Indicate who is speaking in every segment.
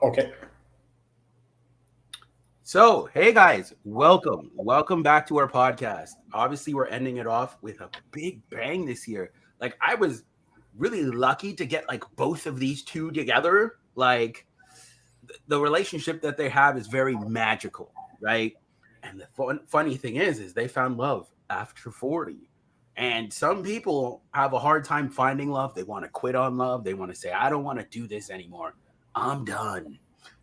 Speaker 1: Okay.
Speaker 2: So, hey guys, welcome back to our podcast. Obviously, we're ending it off with a big bang this year. Like, I was really lucky to get like both of these two together. Like, the relationship that they have is very magical, right? And the funny thing is they found love after 40. And some people have a hard time finding love. They want to quit on love. They want to say, I don't want to do this anymore. I'm done.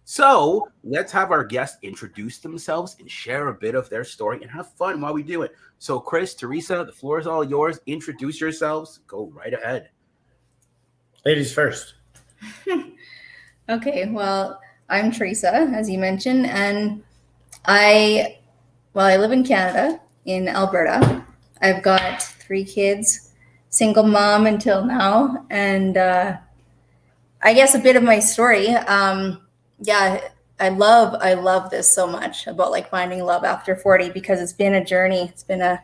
Speaker 2: So let's have our guests introduce themselves and share a bit of their story and have fun while we do it. So, Chris, Teresa, the floor is all yours. Introduce yourselves. Go right ahead.
Speaker 1: Ladies first.
Speaker 3: Okay, well, I'm Teresa, as you mentioned, and I live in Canada, in Alberta. I've got 3 kids, single mom until now, and I guess a bit of my story. I love this so much about like finding love after 40 because it's been a journey. It's been a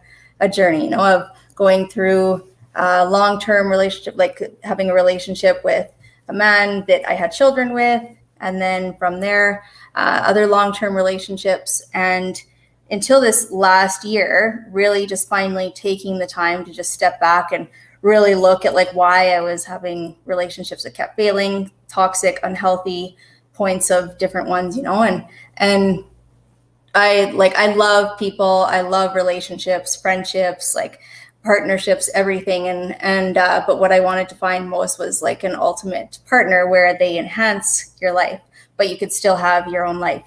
Speaker 3: journey, of going through a long-term relationship, like having a relationship with a man that I had children with, and then from there, other long-term relationships, and until this last year, really just finally taking the time to just step back and really look at like why I was having relationships that kept failing, toxic, unhealthy points of different ones, and I love people, I love relationships, friendships, like partnerships, everything. But what I wanted to find most was like an ultimate partner where they enhance your life, but you could still have your own life,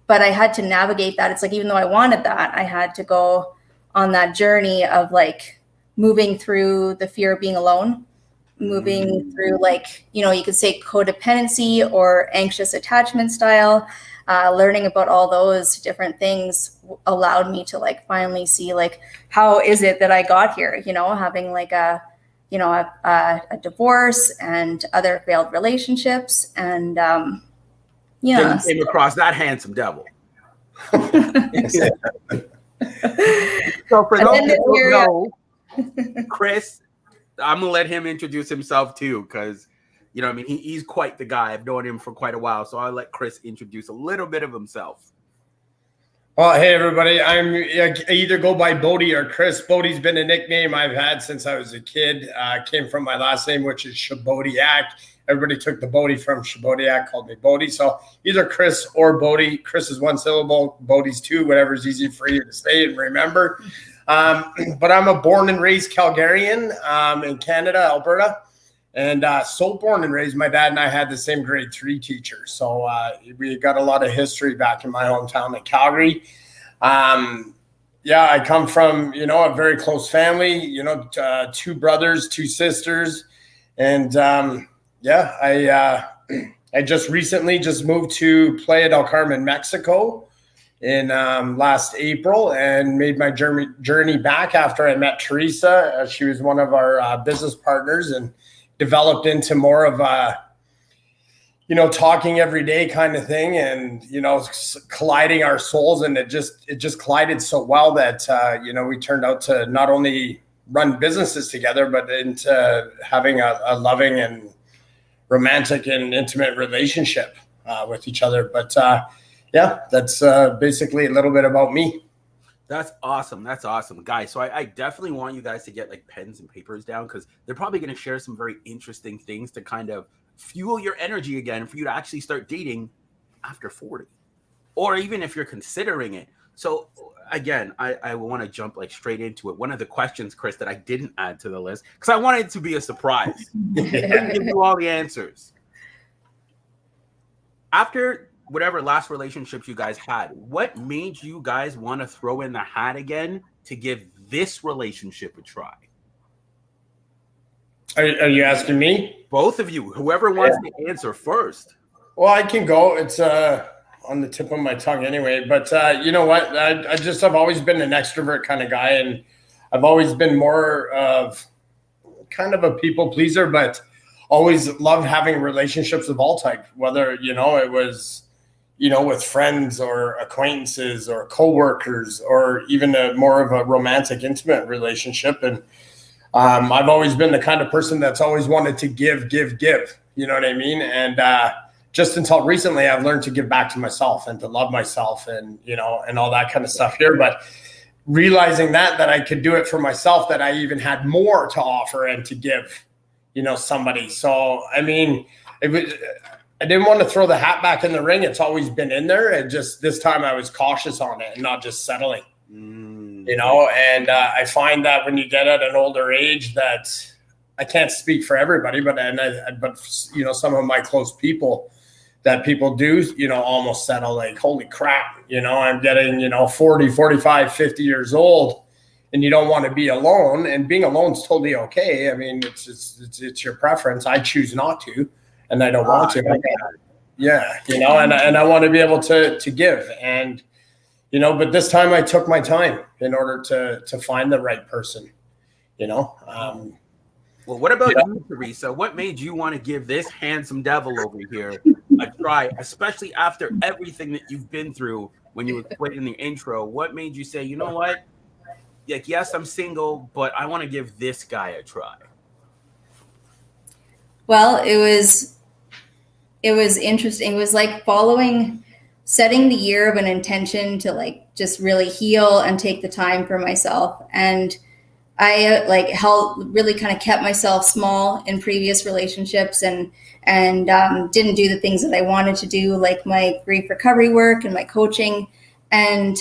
Speaker 3: but I had to navigate that. It's like, even though I wanted that, I had to go on that journey of like moving through the fear of being alone, moving through like, you could say codependency or anxious attachment style. Learning about all those different things allowed me to like finally see like, how is it that I got here, having like a divorce and other failed relationships. And
Speaker 2: Came across that handsome devil. So for those who don't know, Chris, I'm gonna let him introduce himself too, because he's quite the guy. I've known him for quite a while, so I'll let Chris introduce a little bit of himself.
Speaker 1: Well, hey everybody, I either go by Bodhi or Chris. Bodhi's been a nickname I've had since I was a kid. Came from my last name, which is Chobotiuk. Everybody took the Bodhi from Chobotiuk, called me Bodhi. So either Chris or Bodhi. Chris is 1 syllable, Bodhi's 2, whatever's easy for you to say and remember. But I'm a born and raised Calgarian in Canada, Alberta. And so born and raised, my dad and I had the same grade 3 teacher. So we got a lot of history back in my hometown in Calgary. I come from, a very close family, 2 brothers, 2 sisters. And I just recently moved to Playa del Carmen, Mexico in last April, and made my journey back after I met Teresa. She was one of our business partners, and developed into more of a, talking every day kind of thing, and, colliding our souls. And it just collided so well that, we turned out to not only run businesses together, but into having a loving and romantic and intimate relationship with each other. But that's basically a little bit about me.
Speaker 2: That's awesome. That's awesome, guys. So I definitely want you guys to get like pens and papers down, because they're probably going to share some very interesting things to kind of fuel your energy again for you to actually start dating after 40, or even if you're considering it. So again, I want to jump like straight into it. One of the questions, Chris, that I didn't add to the list because I wanted it to be a surprise. Give you all the answers. After whatever last relationships you guys had, what made you guys want to throw in the hat again to give this relationship a try?
Speaker 1: Are you asking me?
Speaker 2: Both of you, whoever wants to answer first.
Speaker 1: Well, I can go. It's on the tip of my tongue anyway. But you know what? I've always been an extrovert kind of guy, and I've always been more of kind of a people pleaser, but always loved having relationships of all types, whether, it was, with friends or acquaintances or coworkers, or even more of a romantic, intimate relationship. And I've always been the kind of person that's always wanted to give, you know what I mean? And just until recently, I've learned to give back to myself and to love myself and, you know, and all that kind of stuff here. But realizing that I could do it for myself, that I even had more to offer and to give, you know, somebody. So, I mean, I didn't want to throw the hat back in the ring. It's always been in there. And just this time I was cautious on it and not just settling, you know, and I find that when you get at an older age that I can't speak for everybody, but you know, some of my close people, that people do, you know, almost settle like, holy crap, you know, I'm getting, you know, 40, 45, 50 years old and you don't want to be alone, and being alone is totally okay. I mean, it's your preference. I choose not to, and I don't want to. Yeah. You know, and I want to be able to give, and, you know, but this time I took my time in order to find the right person, you know.
Speaker 2: Well, what about you, Theresa? What made you want to give this handsome devil over here a try, especially after everything that you've been through when you explained in the intro? What made you say, you know what? Like, yes, I'm single, but I want to give this guy a try?
Speaker 3: Well, it was interesting. It was like setting the year of an intention to like just really heal and take the time for myself. And I really kind of kept myself small in previous relationships and didn't do the things that I wanted to do, like my grief recovery work and my coaching. And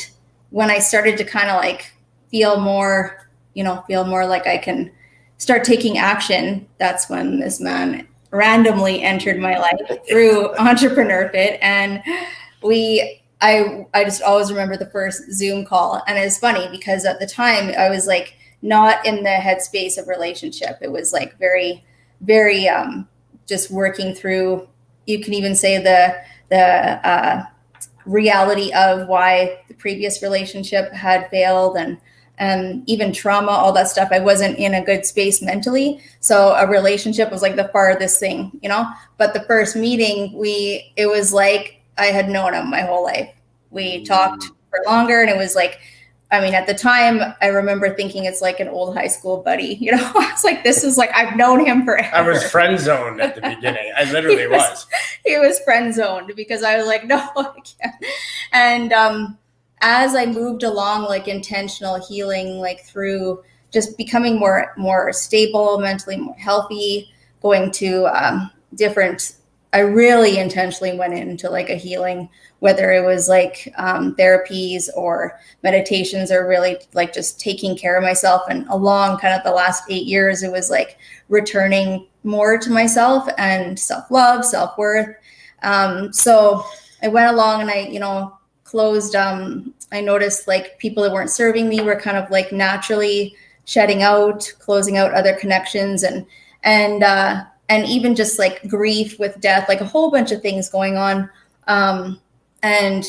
Speaker 3: when I started to kind of like feel more like I can start taking action, that's when this man randomly entered my life through Entrepreneur Fit. And I just always remember the first Zoom call. And it's funny because at the time I was like, not in the headspace of relationship. It was like very, very just working through, you can even say the reality of why the previous relationship had failed, and even trauma, all that stuff. I wasn't in a good space mentally. So a relationship was like the farthest thing, you know. But the first meeting, it was like I had known him my whole life. We talked for longer, and it was like, I mean, at the time, I remember thinking it's like an old high school buddy. You know, I was like, this is like, I've known him forever.
Speaker 1: I was friend zoned at the beginning. I literally was.
Speaker 3: He was friend zoned because I was like, no, I can't. And as I moved along, like intentional healing, like through just becoming more stable, mentally more healthy, going to I really intentionally went into like a healing, whether it was like therapies or meditations, or really like just taking care of myself. And along kind of the last 8 years, it was like returning more to myself and self-love, self-worth. So I went along and I, you know, closed. I noticed like people that weren't serving me were kind of like naturally shedding out, closing out other connections, and even just like grief with death, like a whole bunch of things going on. And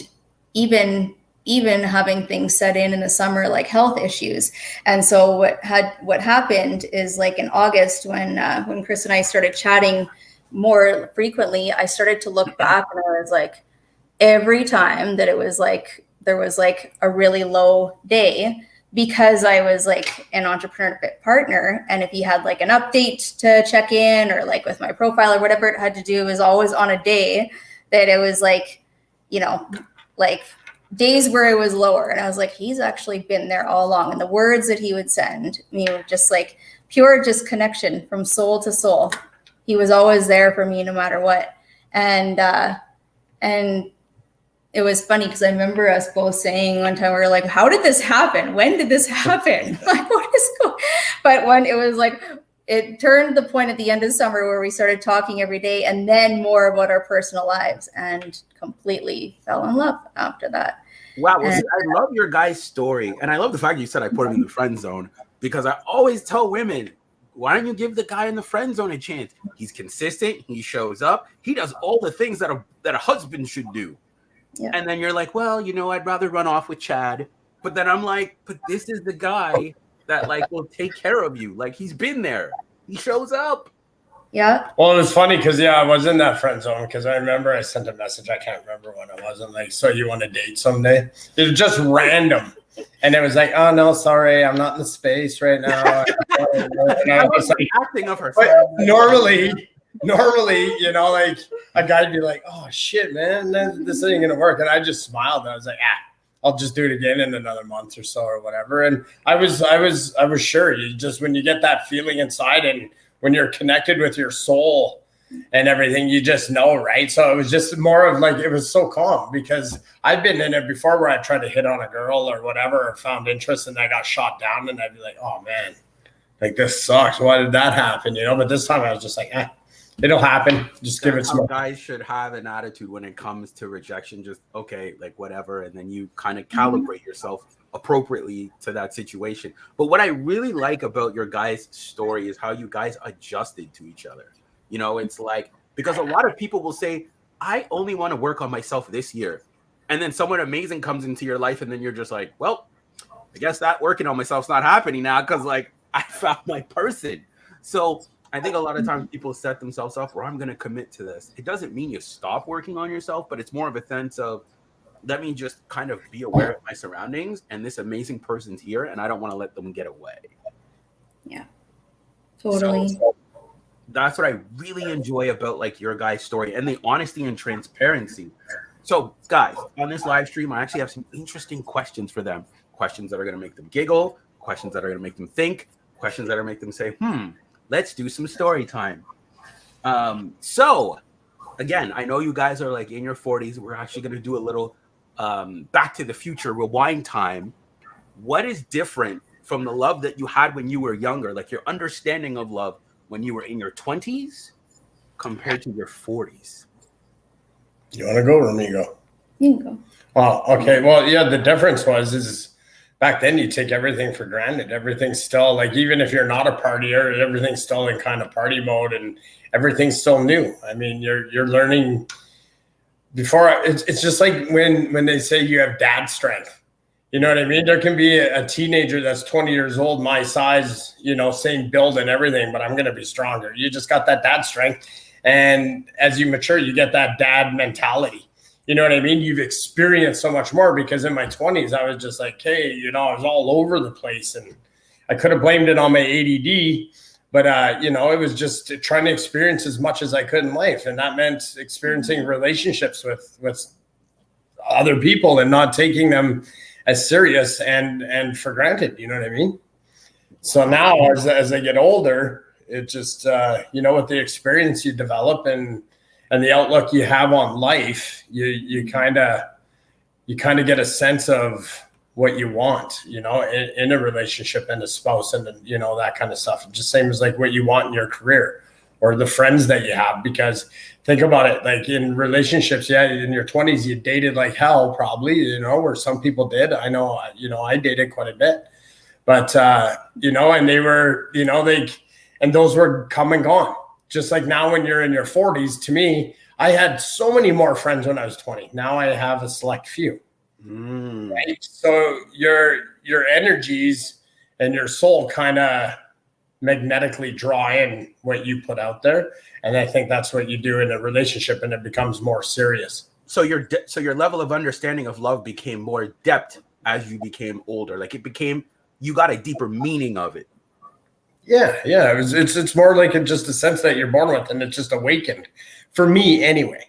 Speaker 3: even having things set in the summer, like health issues. And so what happened is like in August when Chris and I started chatting more frequently, I started to look back and I was like, every time that it was like, there was like a really low day, because I was like an Entrepreneur Fit partner. And if he had like an update to check in, or like with my profile or whatever it had to do, was always on a day that it was like, you know, like days where it was lower. And I was like, he's actually been there all along. And the words that he would send me were just like pure just connection from soul to soul. He was always there for me no matter what. And it was funny because I remember us both saying one time, we were like, how did this happen? When did this happen? Like, what is going? But when it was like, it turned the point at the end of summer where we started talking every day, and then more about our personal lives, and completely fell in love after that.
Speaker 2: Wow. Well, I love your guy's story. And I love the fact you said I put him in the friend zone, because I always tell women, why don't you give the guy in the friend zone a chance? He's consistent. He shows up. He does all the things that a husband should do. Yeah. And then you're like, well, you know, I'd rather run off with Chad. But then I'm like, but this is the guy that like will take care of you. Like, he's been there. He shows up.
Speaker 3: Yeah.
Speaker 1: Well, it was funny because, I was in that friend zone, because I remember I sent a message. I can't remember when it was. I'm like, so you want to date someday? It was just random. And it was like, oh, no, sorry, I'm not in the space right now. And I was like,
Speaker 2: acting of her.
Speaker 1: normally, like a guy'd be like, "Oh shit, man, this ain't gonna work," and I just smiled and I was like, I'll just do it again in another month or so or whatever. And I was sure. You just, when you get that feeling inside and when you're connected with your soul and everything, you just know, right? So it was just more of like, it was so calm because I've been in it before where I tried to hit on a girl or whatever, or found interest and I got shot down, and I'd be like, "Oh man, like this sucks. Why did that happen?" But this time I was just like, it'll happen. Just give it some more.
Speaker 2: Guys should have an attitude when it comes to rejection. Just, okay, like whatever. And then you kind of calibrate yourself appropriately to that situation. But what I really like about your guys' story is how you guys adjusted to each other. It's like, because a lot of people will say, "I only want to work on myself this year." And then someone amazing comes into your life and then you're just like, "Well, I guess that working on myself's not happening now because like I found my person." So I think a lot of times people set themselves up where I'm going to commit to this. It doesn't mean you stop working on yourself, but it's more of a sense of, let me just kind of be aware of my surroundings and this amazing person's here and I don't want to let them get away.
Speaker 3: Yeah, totally.
Speaker 2: So that's what I really enjoy about like your guys' story and the honesty and transparency. So guys, on this live stream, I actually have some interesting questions for them. Questions that are going to make them giggle, questions that are going to make them think, questions that are make them say, let's do some story time. So again, I know you guys are like in your 40s. We're actually going to do a little Back to the Future rewind time. What is different from the love that you had when you were younger, like your understanding of love when you were in your 20s compared to your 40s?
Speaker 1: You want to go or me go?
Speaker 3: You can go.
Speaker 1: Well, okay. Well, yeah, the difference is back then you take everything for granted. Everything's still like, even if you're not a partier, everything's still in kind of party mode and everything's still new. I mean, you're learning before. It's just like when they say you have dad strength. You know what I mean? There can be a teenager that's 20 years old, my size, same build and everything, but I'm going to be stronger. You just got that dad strength. And as you mature, you get that dad mentality. You know what I mean? You've experienced so much more, because in my 20s, I was just like, hey, I was all over the place, and I could have blamed it on my ADD, but, it was just trying to experience as much as I could in life. And that meant experiencing relationships with other people and not taking them as serious and for granted. You know what I mean? So now as I get older, it just, with the experience you develop and the outlook you have on life, you kind of get a sense of what you want, in a relationship and a spouse and, that kind of stuff. Just same as like what you want in your career or the friends that you have. Because think about it, like in relationships, in your 20s, you dated like hell probably, or some people did. I know, I dated quite a bit, but, and they were, and those were come and gone. Just like now when you're in your 40s, to me, I had so many more friends when I was 20. Now I have a select few. Right? So your energies and your soul kind of magnetically draw in what you put out there. And I think that's what you do in a relationship, and it becomes more serious. So
Speaker 2: your level of understanding of love became more depth as you became older. Like you got a deeper meaning of it.
Speaker 1: Yeah. It's more like just a sense that you're born with, and it's just awakened for me anyway.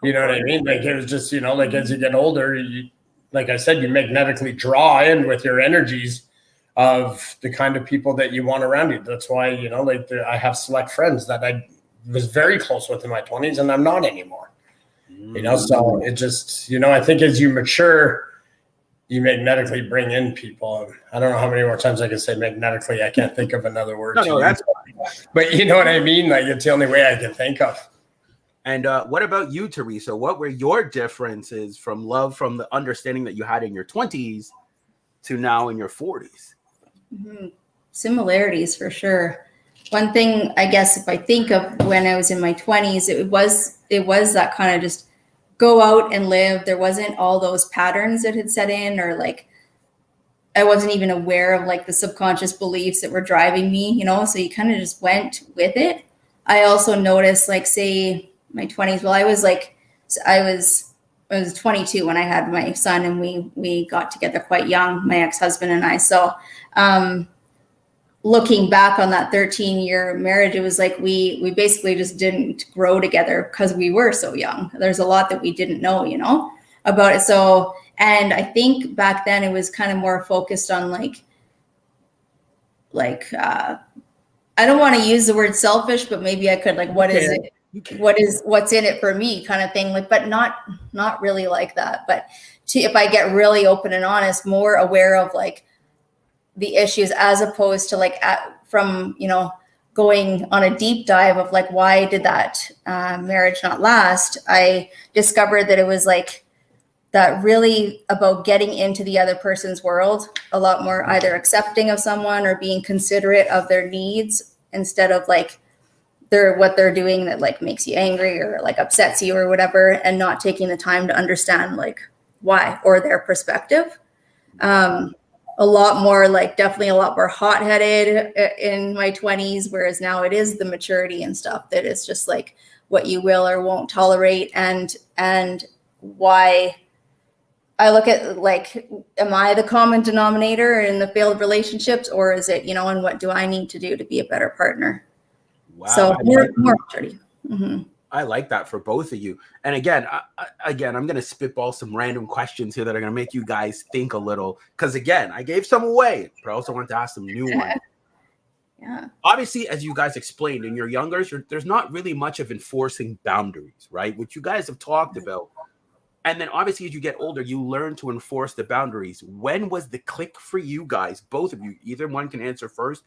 Speaker 1: You know what I mean? Like it was just, like as you get older, like I said, you magnetically draw in with your energies of the kind of people that you want around you. That's why, I have select friends that I was very close with in my 20s, and I'm not anymore. So it just, I think as you mature, you magnetically bring in people. I don't know how many more times I can say magnetically. I can't think of another word.
Speaker 2: No, that's fine.
Speaker 1: But you know what I mean? Like it's the only way I can think of.
Speaker 2: And what about you, Theresa? What were your differences from love, from the understanding that you had in your 20s to now in your 40s?
Speaker 3: Mm-hmm. Similarities for sure. One thing, I guess, if I think of when I was in my 20s, it was that kind of just go out and live. There wasn't all those patterns that had set in, or like I wasn't even aware of like the subconscious beliefs that were driving me, so you kind of just went with it. I also noticed, like, say my 20s, well, I was 22 when I had my son, and we got together quite young, my ex-husband and I. So looking back on that 13-year marriage, it was like we basically just didn't grow together because we were so young. There's a lot that we didn't know, you know, about it. So, and I think back then it was kind of more focused on like I don't want to use the word selfish, but maybe I could, like, what's in it for me kind of thing, like, but not really like that. But if I get really open and honest, more aware of like the issues, as opposed to like from, you know, going on a deep dive of like, why did that marriage not last? I discovered that it was like that really about getting into the other person's world a lot more, either accepting of someone or being considerate of their needs, instead of like what they're doing that like makes you angry or like upsets you or whatever, and not taking the time to understand like why, or their perspective. A lot more, like, definitely a lot more hot-headed in my 20s, whereas now it is the maturity and stuff that is just like what you will or won't tolerate, and why I look at like, am I the common denominator in the failed relationships, or is it, you know, and what do I need to do to be a better partner?
Speaker 2: Wow.
Speaker 3: So more maturity. Mm-hmm.
Speaker 2: I like that for both of you. And again, I'm going to spitball some random questions here that are going to make you guys think a little. Because again, I gave some away, but I also want to ask some new ones.
Speaker 3: Yeah.
Speaker 2: Obviously, as you guys explained, in your younger, there's not really much of enforcing boundaries, right? Which you guys have talked about. And then obviously, as you get older, you learn to enforce the boundaries. When was the click for you guys, both of you? Either one can answer first.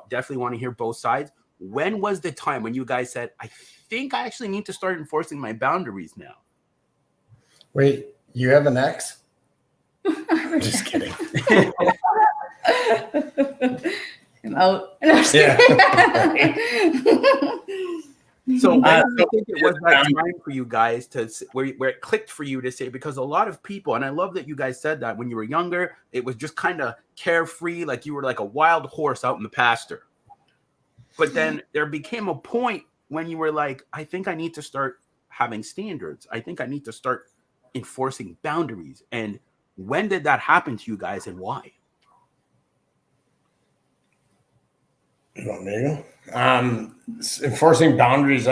Speaker 2: Definitely want to hear both sides. When was the time when you guys said, I think I actually need to start enforcing my boundaries now?
Speaker 1: Wait, you have an ex? I'm just kidding.
Speaker 3: I'm out.
Speaker 1: Yeah.
Speaker 2: So when do you think it was that time for you guys to where it clicked for you to say, because a lot of people, and I love that you guys said that when you were younger, it was just kind of carefree, like you were like a wild horse out in the pasture. But then there became a point when you were like, I think I need to start having standards. I think I need to start enforcing boundaries. And when did that happen to you guys, and why?
Speaker 1: You want me to go? Enforcing boundaries.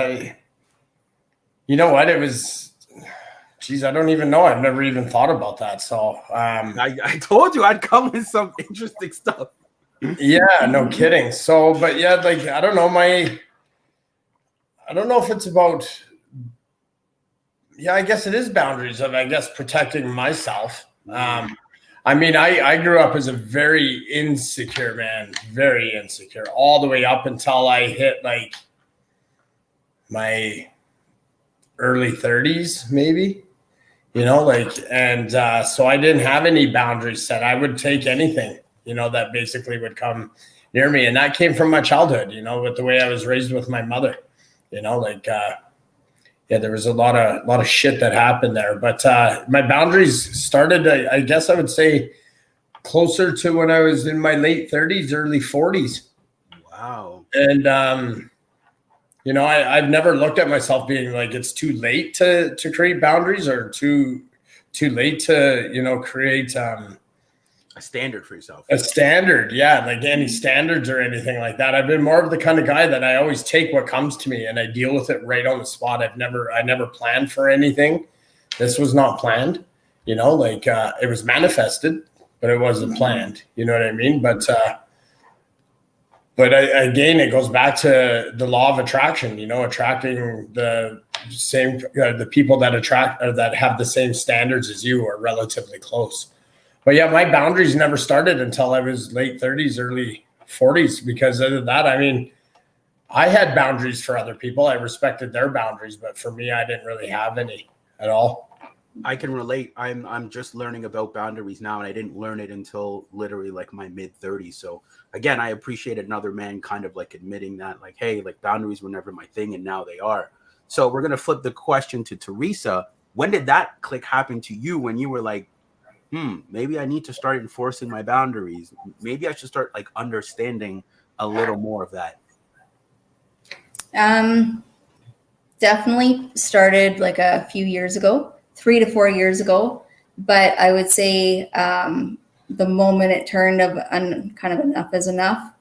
Speaker 1: You know what? It was, geez, I don't even know. I've never even thought about that. So
Speaker 2: I told you I'd come with some interesting stuff.
Speaker 1: Yeah, no kidding. So, but yeah, like, I don't know if it's about, I guess it is boundaries of, I guess, protecting myself. I mean, I grew up as a very insecure man, very insecure, all the way up until I hit like my early 30s, maybe, you know, like, and so I didn't have any boundaries set. I would take anything, you know, that basically would come near me. And that came from my childhood, you know, with the way I was raised with my mother, you know, like, there was a lot of shit that happened there. But my boundaries started, I guess I would say, closer to when I was in my late 30s, early 40s.
Speaker 2: Wow.
Speaker 1: And, you know, I've never looked at myself being like, it's too late to create boundaries, or too late to, you know, create
Speaker 2: a standard for yourself.
Speaker 1: A standard, yeah, like any standards or anything like that. I've been more of the kind of guy that I always take what comes to me and I deal with it right on the spot. I never planned for anything. This was not planned, you know, like it was manifested, but it wasn't planned. You know what I mean? But again, it goes back to the law of attraction, you know, attracting the same, the people that attract or that have the same standards as you or relatively close. But yeah, my boundaries never started until I was late 30s, early 40s, because other than that, I mean, I had boundaries for other people. I respected their boundaries, but for me, I didn't really have any at all.
Speaker 2: I can relate. I'm just learning about boundaries now, and I didn't learn it until literally like my mid 30s. So again, I appreciate another man kind of like admitting that, like, hey, like boundaries were never my thing, and now they are. So we're gonna flip the question to Theresa. When did that click happen to you, when you were like, maybe I need to start enforcing my boundaries? Maybe I should start like understanding a little more of that.
Speaker 3: Definitely started like a few years ago, 3 to 4 years ago. But I would say the moment it turned of kind of enough is enough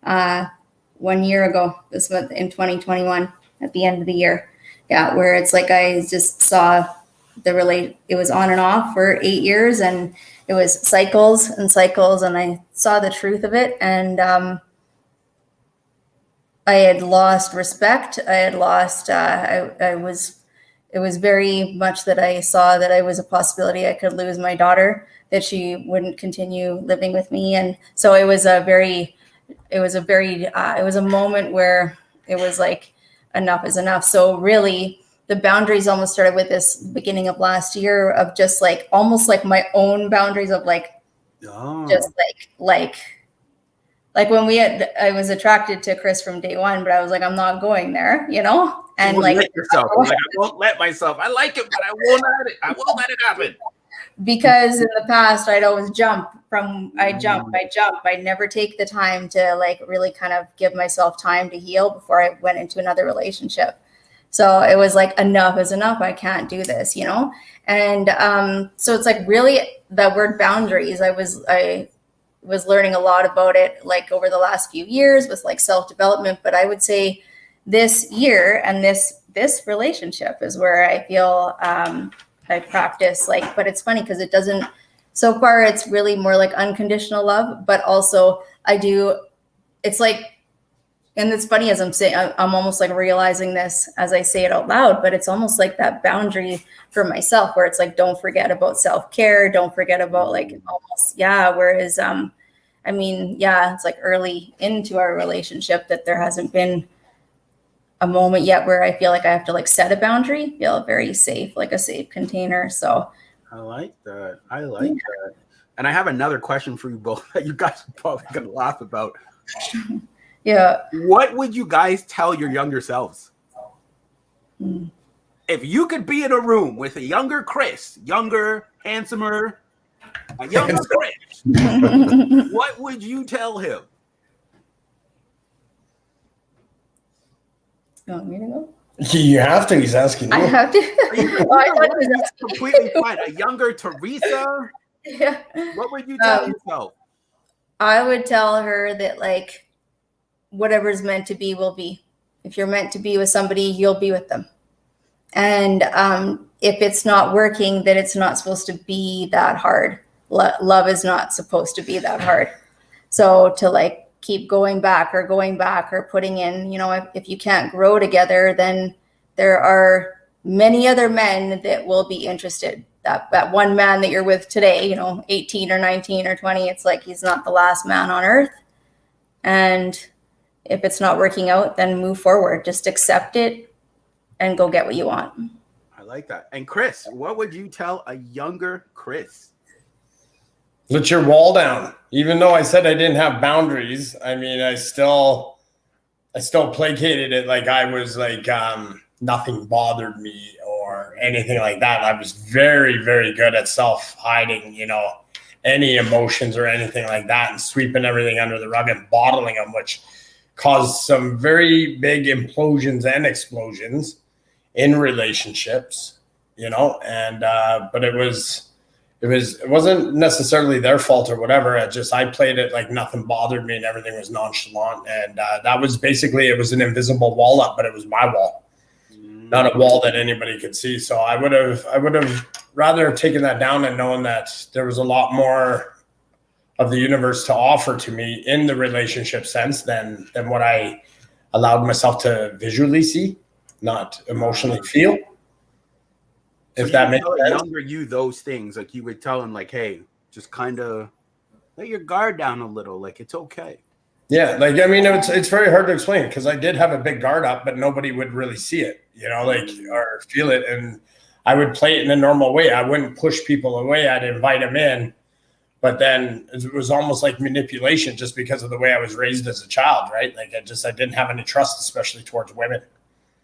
Speaker 3: 1 year ago, this month in 2021, at the end of the year. Yeah, where it's like I just saw it was on and off for 8 years, and it was cycles and cycles, and I saw the truth of it. And I had lost respect. I had lost, it was very much that I saw that I was a possibility I could lose my daughter, that she wouldn't continue living with me. And so it was a moment where it was like, enough is enough. So really the boundaries almost started with this beginning of last year of just like, almost like my own boundaries of like, just like when I was attracted to Chris from day one, but I was like, I'm not going there, and like,
Speaker 2: let yourself. I won't let myself. I like it, but I won't let it happen.
Speaker 3: Because in the past, I'd always I'd never take the time to like really kind of give myself time to heal before I went into another relationship. So it was like, enough is enough. I can't do this, And so it's like really that word boundaries. I was learning a lot about it like over the last few years with like self-development. But I would say this year and this relationship is where I feel I practice but it's funny because it doesn't, so far it's really more like unconditional love, but also it's like, and it's funny as I'm saying, I'm almost like realizing this as I say it out loud, but it's almost like that boundary for myself where it's like, don't forget about self-care. Don't forget about like almost, whereas, it's like early into our relationship that there hasn't been a moment yet where I feel like I have to like set a boundary, feel very safe, like a safe container. So
Speaker 2: I like that. That. And I have another question for you both that you guys are probably going to laugh about.
Speaker 3: Yeah.
Speaker 2: What would you guys tell your younger selves? If you could be in a room with a younger Chris, younger, handsomer, a younger Chris, what would you tell him?
Speaker 3: You want me to go?
Speaker 1: You have to. He's asking you.
Speaker 3: I have to.
Speaker 2: That's completely fine. A younger Theresa?
Speaker 3: Yeah.
Speaker 2: What would you tell yourself?
Speaker 3: I would tell her that like whatever's meant to be will be. If you're meant to be with somebody, you'll be with them. And if it's not working, then it's not supposed to be that hard. Love is not supposed to be that hard. So to like keep going back or putting in, if you can't grow together, then there are many other men that will be interested. That one man that you're with today, 18 or 19 or 20, it's like he's not the last man on earth. And if it's not working out, then move forward. Just accept it and go get what you want.
Speaker 2: I like that. And Chris, what would you tell a younger Chris?
Speaker 1: Let your wall down. Even though I said I didn't have boundaries, I still placated it like I was like nothing bothered me or anything like that. I was very, very good at self-hiding, any emotions or anything like that, and sweeping everything under the rug and bottling them, which caused some very big implosions and explosions in relationships, but it wasn't necessarily their fault or whatever. I played it like nothing bothered me and everything was nonchalant. And that was basically, it was an invisible wall up, but it was my wall, not a wall that anybody could see. So I would have rather taken that down and known that there was a lot more of the universe to offer to me in the relationship sense than what I allowed myself to visually see, not emotionally feel. If that makes sense.
Speaker 2: Younger you those things, like you would tell him like, hey, just kind of let your guard down a little, like it's okay.
Speaker 1: Yeah, it's very hard to explain because I did have a big guard up, but nobody would really see it, or feel it. And I would play it in a normal way. I wouldn't push people away. I'd invite them in. But then it was almost like manipulation just because of the way I was raised as a child, right? Like I didn't have any trust, especially towards women.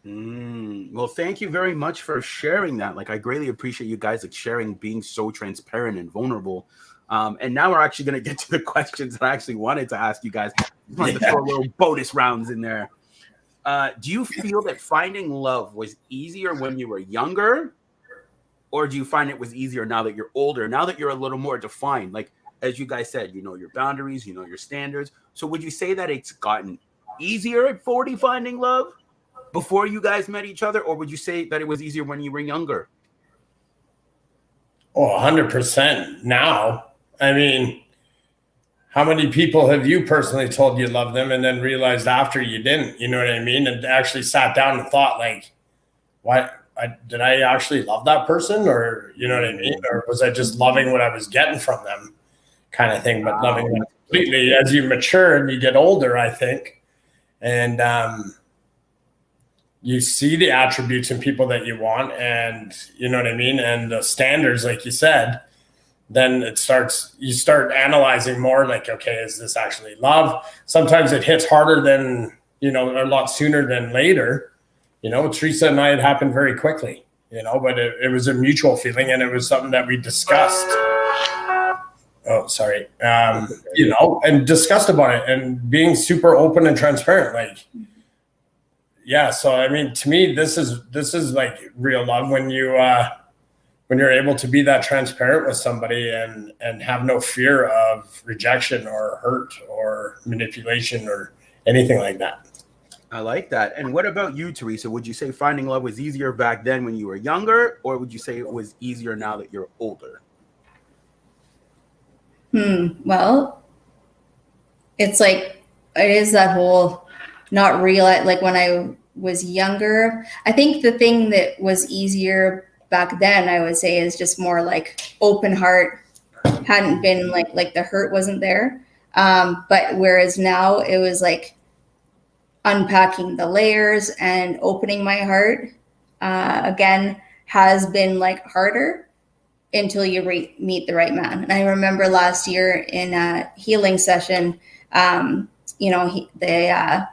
Speaker 2: Well, thank you very much for sharing that. Like I greatly appreciate you guys like sharing, being so transparent and vulnerable. And now we're actually going to get to the questions that I actually wanted to ask you guys. I wanted to throw little bonus rounds in there. Do you feel that finding love was easier when you were younger? Or do you find it was easier now that you're older, now that you're a little more defined? Like, as you guys said, you know your boundaries, you know your standards. So would you say that it's gotten easier at 40 finding love before you guys met each other, or would you say that it was easier when you were younger?
Speaker 1: Oh, 100% now. I mean, how many people have you personally told you love them and then realized after you didn't? You know what I mean? And actually sat down and thought, like, did I actually love that person? Or, you know what I mean? Or was I just loving what I was getting from them kind of thing, but loving them completely as you mature and you get older, I think. And you see the attributes in people that you want, and you know what I mean? And the standards, like you said, then you start analyzing more like, okay, is this actually love? Sometimes it hits harder than, you know, a lot sooner than later. You know, Theresa and I, it happened very quickly, you know, but it was a mutual feeling, and it was something that we discussed. Oh, sorry. You know, and discussed about it and being super open and transparent. Like, yeah. So, I mean, to me, this is like real love when you're able to be that transparent with somebody and have no fear of rejection or hurt or manipulation or anything like that.
Speaker 2: I like that. And what about you, Theresa? Would you say finding love was easier back then when you were younger, or would you say it was easier now that you're older?
Speaker 3: Well, it's like, it is that whole not realize, like when I was younger, I think the thing that was easier back then, I would say, is just more like open heart, hadn't been like the hurt wasn't there. But whereas now it was like unpacking the layers and opening my heart, again, has been like harder until you meet the right man. And I remember last year in a healing session, you know, the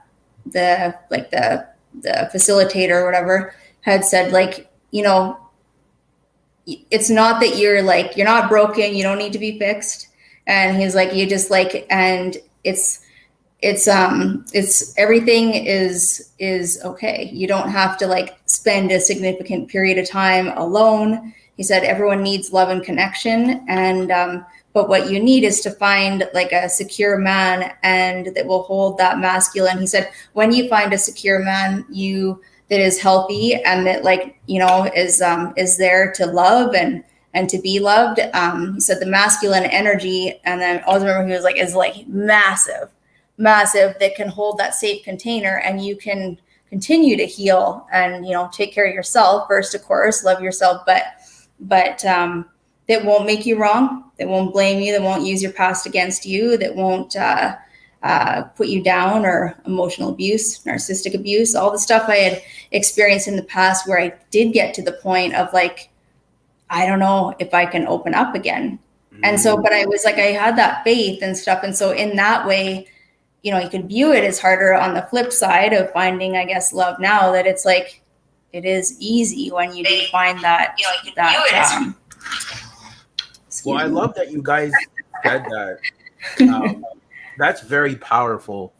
Speaker 3: facilitator or whatever had said, like, you know, it's not that you're not broken, you don't need to be fixed. And he's like, you just like, and it's everything is okay. You don't have to like spend a significant period of time alone. He said everyone needs love and connection, and but what you need is to find like a secure man and that will hold that masculine. He said when you find a secure man that is healthy and that, like, you know, is there to love and to be loved. He said the masculine energy, and then I always remember he was like, is like massive that can hold that safe container, and you can continue to heal and, you know, take care of yourself first, of course, love yourself, but that won't make you wrong, that won't blame you, that won't use your past against you, that won't put you down, or emotional abuse, narcissistic abuse, all the stuff I had experienced in the past where I did get to the point of like, I don't know if I can open up again. And so, but I was like, I had that faith and stuff. And so in that way, you know, you could view it as harder on the flip side of finding, I guess, love now, that it's like, it is easy when you do find that, you know,
Speaker 2: well, I love that you guys said that. That's very powerful.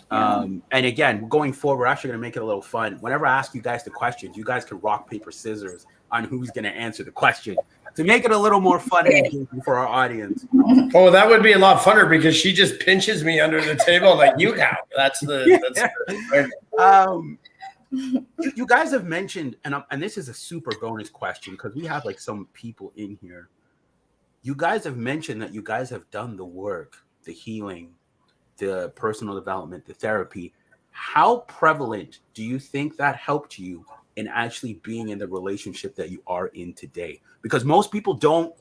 Speaker 2: And again, going forward, we're actually going to make it a little fun. Whenever I ask you guys the questions, you guys can rock, paper, scissors on who's going to answer the question to make it a little more fun and engaging for our audience.
Speaker 1: Oh, that would be a lot funner because she just pinches me under the table like, you count.
Speaker 2: You guys have mentioned, and this is a super bonus question because we have like some people in here. You guys have mentioned that you guys have done the work, the healing, the personal development, the therapy. How prevalent do you think that helped you in actually being in the relationship that you are in today? Because most people don't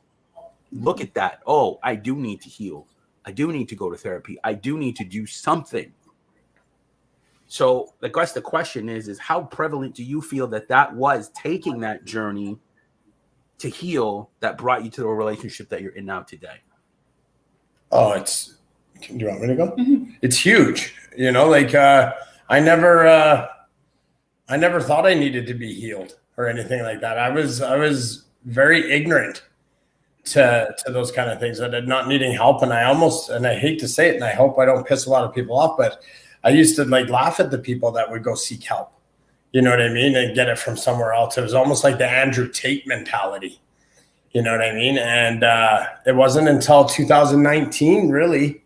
Speaker 2: look at that. Oh, I do need to heal. I do need to go to therapy. I do need to do something. So I guess the question is how prevalent do you feel that was taking that journey to heal that brought you to the relationship that you're in now today?
Speaker 1: Oh, do you want me to go? Mm-hmm. It's huge. You know, like I never thought I needed to be healed or anything like that. I was very ignorant to those kind of things, and not needing help. And I hate to say it, and I hope I don't piss a lot of people off, but I used to like laugh at the people that would go seek help. You know what I mean? And get it from somewhere else. It was almost like the Andrew Tate mentality. You know what I mean? And it wasn't until 2019, really,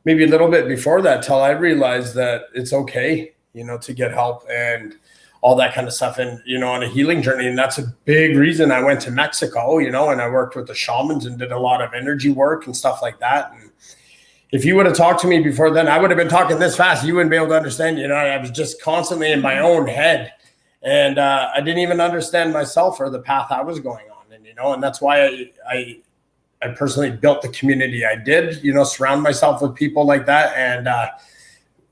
Speaker 1: maybe a little bit before that, till I realized that it's okay, to get help and all that kind of stuff, and on a healing journey. And that's a big reason I went to Mexico, and I worked with the shamans and did a lot of energy work and stuff like that. And if you would have talked to me before then, I would have been talking this fast. You wouldn't be able to understand. I was just constantly in my own head, and I didn't even understand myself or the path I was going on. And that's why I personally built the community I did, surround myself with people like that, and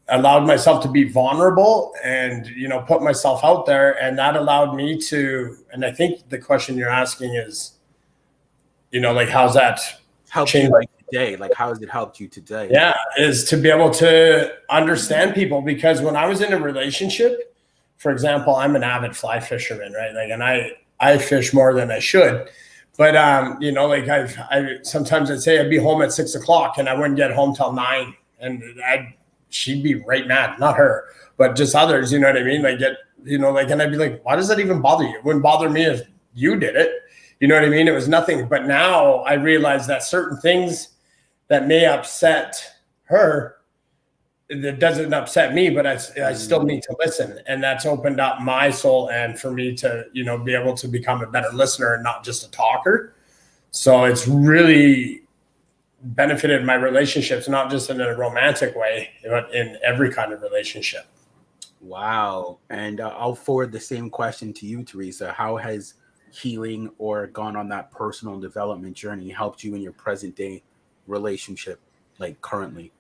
Speaker 1: allowed myself to be vulnerable and, put myself out there. And that allowed me to, and I think the question you're asking is, how's that
Speaker 2: helped you today? Like, how has it helped you today?
Speaker 1: Yeah, is to be able to understand people. Because when I was in a relationship, for example, I'm an avid fly fisherman, right? And I fish more than I should. But, I sometimes I'd say I'd be home at 6 o'clock and I wouldn't get home till 9. And she'd be right mad, not her, but just others, you know what I mean? And I'd be like, why does that even bother you? It wouldn't bother me if you did it. You know what I mean? It was nothing. But now I realize that certain things that may upset her, that doesn't upset me, but I still need to listen. And that's opened up my soul, and for me to, be able to become a better listener and not just a talker. So it's really benefited my relationships, not just in a romantic way, but in every kind of relationship.
Speaker 2: Wow. And I'll forward the same question to you, Theresa. How has healing or gone on that personal development journey helped you in your present day relationship, like currently?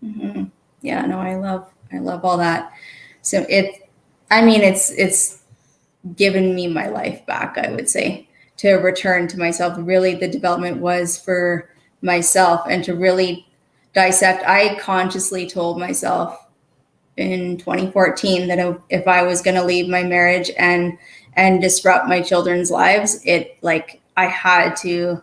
Speaker 3: Mm-hmm. Yeah, no, I love all that. So it's given me my life back, I would say, to return to myself. Really, the development was for myself and to really dissect. I consciously told myself in 2014 that if I was going to leave my marriage and disrupt my children's lives, I had to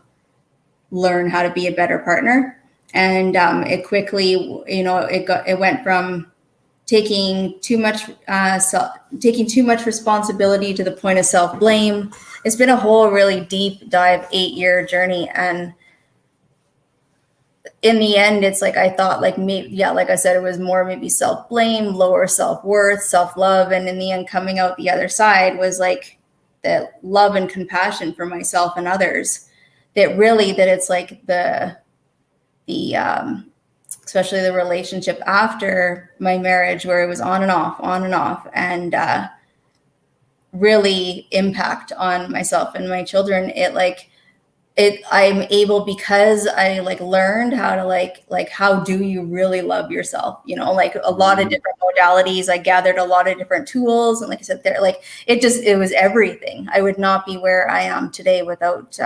Speaker 3: learn how to be a better partner. And it quickly, it went from taking too much responsibility to the point of self-blame. It's been a whole really deep dive 8-year journey. And in the end, it's like, I thought like I said, it was more maybe self-blame, lower self-worth, self-love. And in the end, coming out the other side was like the love and compassion for myself and others. That it's like the especially the relationship after my marriage, where it was on and off, and really impact on myself and my children. I'm able, because I learned how to how do you really love yourself? A lot of different modalities. I gathered a lot of different tools, and like I said, it was everything. I would not be where I am today without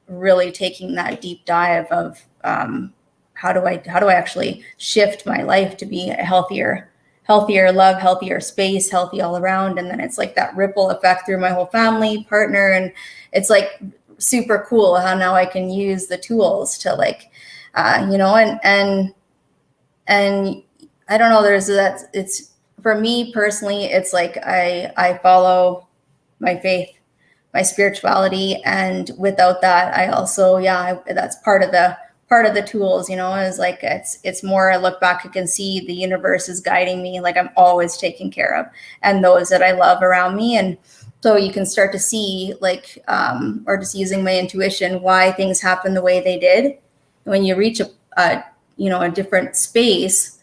Speaker 3: really taking that deep dive of how do I actually shift my life to be a healthier love, healthier space, healthy all around. And then it's like that ripple effect through my whole family, partner. And it's like super cool how now I can use the tools to and I don't know, it's for me personally, it's like I follow my faith, my spirituality. And without that, I also, that's part of the tools, is like, it's more, I look back, I can see the universe is guiding me. Like I'm always taken care of, and those that I love around me. And so you can start to see or just using my intuition, why things happen the way they did. When you reach a different space,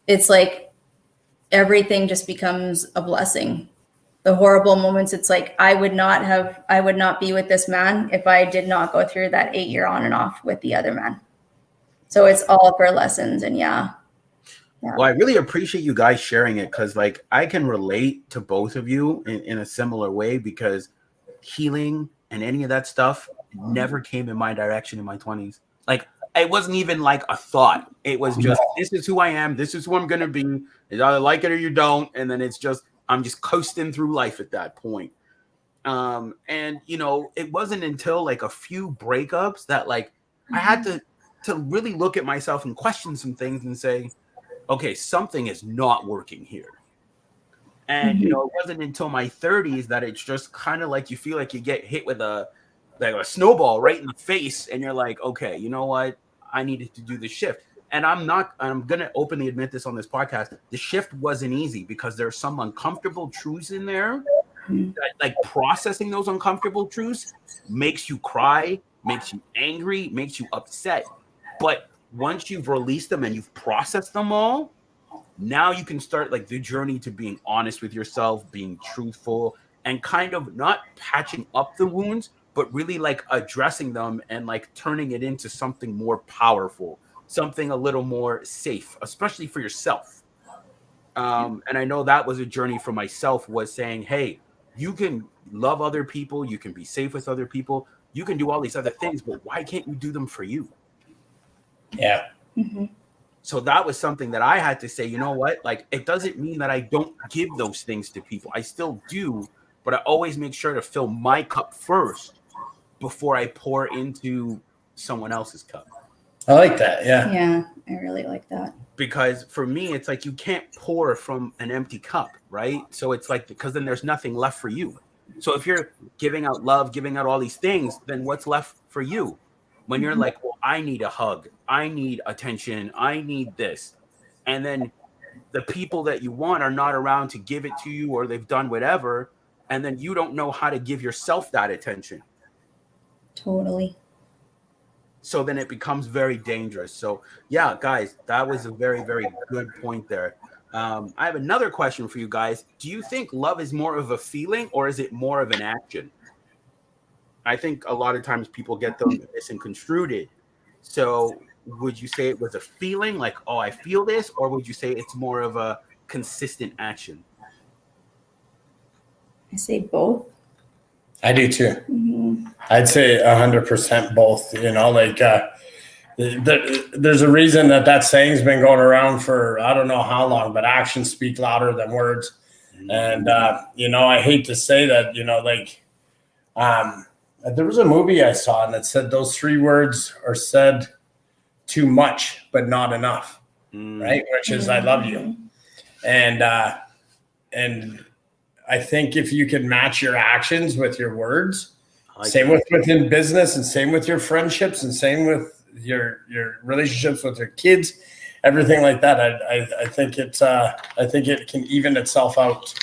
Speaker 3: it's like everything just becomes a blessing. The horrible moments, it's like I would not be with this man if I did not go through that 8-year on and off with the other man. So it's all for lessons. And yeah.
Speaker 2: Well, I really appreciate you guys sharing it, because I can relate to both of you in a similar way, because healing and any of that stuff never came in my direction in my 20s. It wasn't even like a thought. It was just, this is who I am. This is who I'm going to be. You either like it or you don't. And then I'm just coasting through life at that point. And it wasn't until a few breakups that I had to really look at myself and question some things and say, okay, something is not working here. And it wasn't until my 30s that it's just kind of like you feel like you get hit with a snowball right in the face, and you're like, okay, you know what? I needed to do the shift. And I'm gonna openly admit this on this podcast. The shift wasn't easy because there's some uncomfortable truths in there. That, like, processing those uncomfortable truths makes you cry, makes you angry, makes you upset. But once you've released them and you've processed them all, now you can start like the journey to being honest with yourself, being truthful, and kind of not patching up the wounds, but really like addressing them and like turning it into something more powerful, something a little more safe, especially for yourself. And I know that was a journey for myself, was saying, hey, you can love other people, you can be safe with other people, you can do all these other things, but why can't you do them for you?
Speaker 1: Yeah.
Speaker 2: So that was something that I had to say, you know what? Like, it doesn't mean that I don't give those things to people. I still do, but I always make sure to fill my cup first before I pour into someone else's cup.
Speaker 1: I like that. Yeah.
Speaker 3: Yeah, I really like that.
Speaker 2: Because for me, it's like you can't pour from an empty cup, right? So it's like, because then there's nothing left for you. So if you're giving out love, giving out all these things, then what's left for you? When you're like, well, I need a hug, I need attention, I need this. And then the people that you want are not around to give it to you, or they've done whatever. And then you don't know how to give yourself that attention.
Speaker 3: Totally.
Speaker 2: So then it becomes very dangerous. So yeah, guys, that was a very, very good point there. I have another question for you guys. Do you think love is more of a feeling, or is it more of an action? I think a lot of times people get them misconstrued. So would you say it was a feeling, like, oh, I feel this, or would you say it's more of a consistent action?
Speaker 3: I say both.
Speaker 1: I do too. I'd say 100% both. There's a reason that saying's been going around for I don't know how long, but actions speak louder than words. And I hate to say that, there was a movie I saw and it said those 3 words are said too much, but not enough, right? Which is I love you. And I think if you can match your actions with your words, same within business, and same with your friendships, and same with your relationships with your kids, everything like that. I think it can even itself out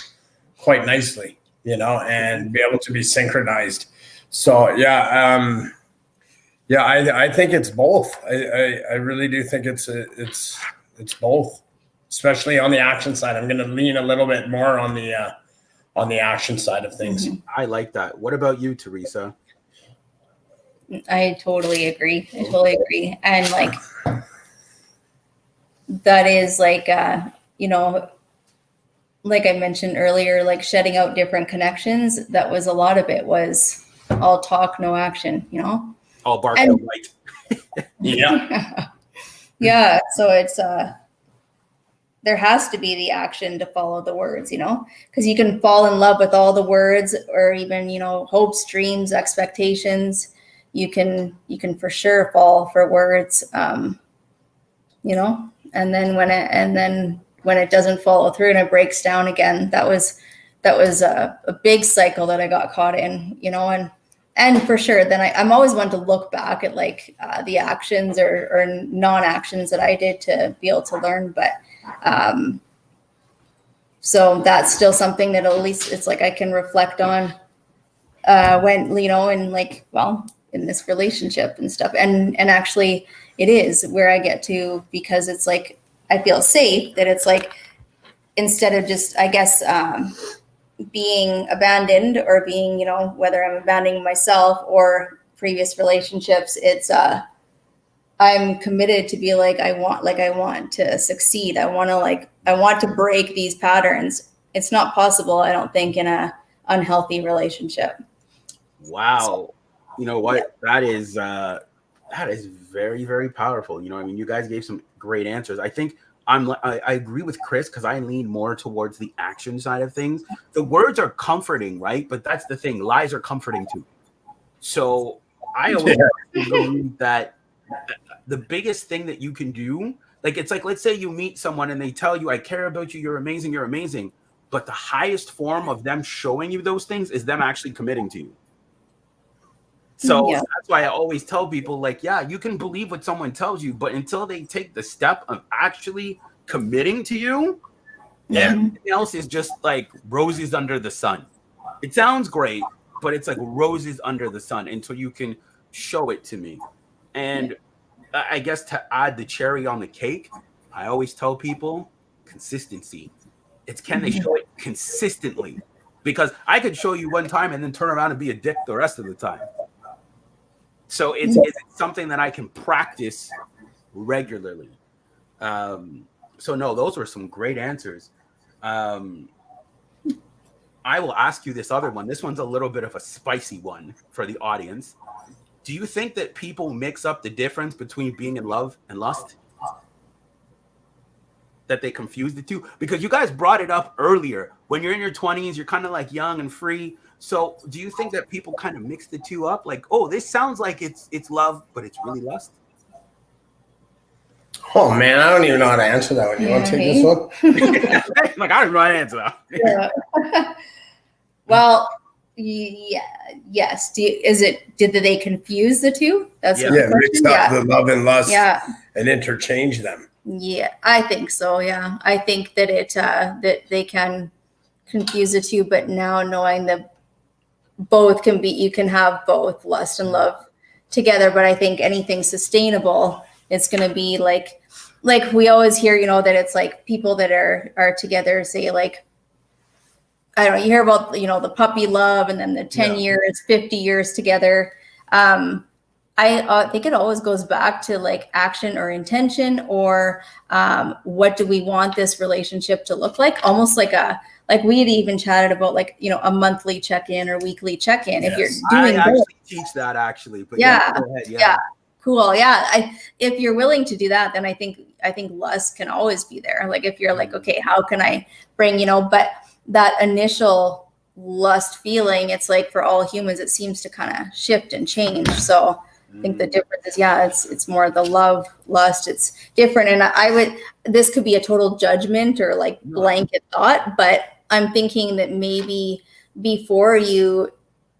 Speaker 1: quite nicely, and be able to be synchronized. So I think it's both. I really do think it's both, especially on the action side. I'm going to lean a little bit more on the action side of things.
Speaker 2: I like that. What about you, Theresa?
Speaker 3: I totally agree. And like, that is like, like I mentioned earlier, like shedding out different connections. That was a lot of it, was all talk, no action,
Speaker 2: All bark, no bite.
Speaker 1: Yeah.
Speaker 3: Yeah. So it's, there has to be the action to follow the words, because you can fall in love with all the words, or even, hopes, dreams, expectations. You can for sure fall for words, and then when it doesn't follow through and it breaks down again, that was a big cycle that I got caught in, and for sure, then I'm always one to look back at like the actions or non-actions that I did to be able to learn. But so that's still something that at least it's like I can reflect on when, and like, well, in this relationship and stuff. And actually it is where I get to, because it's like, I feel safe that it's like, instead of just, I guess, being abandoned or being, whether I'm abandoning myself or previous relationships, it's, I'm committed to be like, I want to succeed. I want to break these patterns. It's not possible, I don't think, in a unhealthy relationship.
Speaker 2: Wow.
Speaker 3: So,
Speaker 2: you know what? Yeah. That is very, very powerful. You guys gave some great answers. I think I agree with Chris, because I lean more towards the action side of things. The words are comforting, right? But that's the thing. Lies are comforting too. So I always believe that the biggest thing that you can do, like, it's like, let's say you meet someone and they tell you, I care about you, you're amazing. but the highest form of them showing you those things is them actually committing to you. So that's why I always tell people, like, yeah, you can believe what someone tells you, but until they take the step of actually committing to you, everything else is just like roses under the sun. It sounds great, but it's like roses under the sun until you can show it to me. And I guess to add the cherry on the cake, I always tell people consistency. It's can they show it consistently? Because I could show you one time and then turn around and be a dick the rest of the time. So it's something that I can practice regularly. So no, those were some great answers. I will ask you this other one. This one's a little bit of a spicy one for the audience. Do you think that people mix up the difference between being in love and lust? That they confuse the two? Because you guys brought it up earlier. When you're in your 20s, you're kind of like young and free. So do you think that people kind of mix the two up? Like, oh, this sounds like it's love, but it's really lust?
Speaker 1: Oh, man, I don't even know how to answer that one. You want to take this one?
Speaker 2: Like, I don't know how to answer that.
Speaker 3: Yeah. Well, yes. Did they confuse the two? That's the question.
Speaker 1: Mix up the love and lust and interchange them.
Speaker 3: Yeah, I think so. Yeah, I think that that they can confuse the two, but now knowing that both can be, you can have both lust and love together. But I think anything sustainable, it's going to be like we always hear, that it's like people that are together say, like, I don't know, you hear about, the puppy love and then the 10 years, 50 years together. I think it always goes back to like action or intention, or what do we want this relationship to look like? Almost like we had even chatted about like, a monthly check-in or weekly check-in. Yes. If you're doing
Speaker 2: I actually teach that actually, but go ahead.
Speaker 3: Cool. Yeah. If you're willing to do that, then I think lust can always be there. Like if you're like, okay, how can I bring, but that initial lust feeling, it's like for all humans, it seems to kind of shift and change. So I think the difference is, it's more the love, lust, it's different. And this could be a total judgment or like blanket thought, but I'm thinking that maybe before you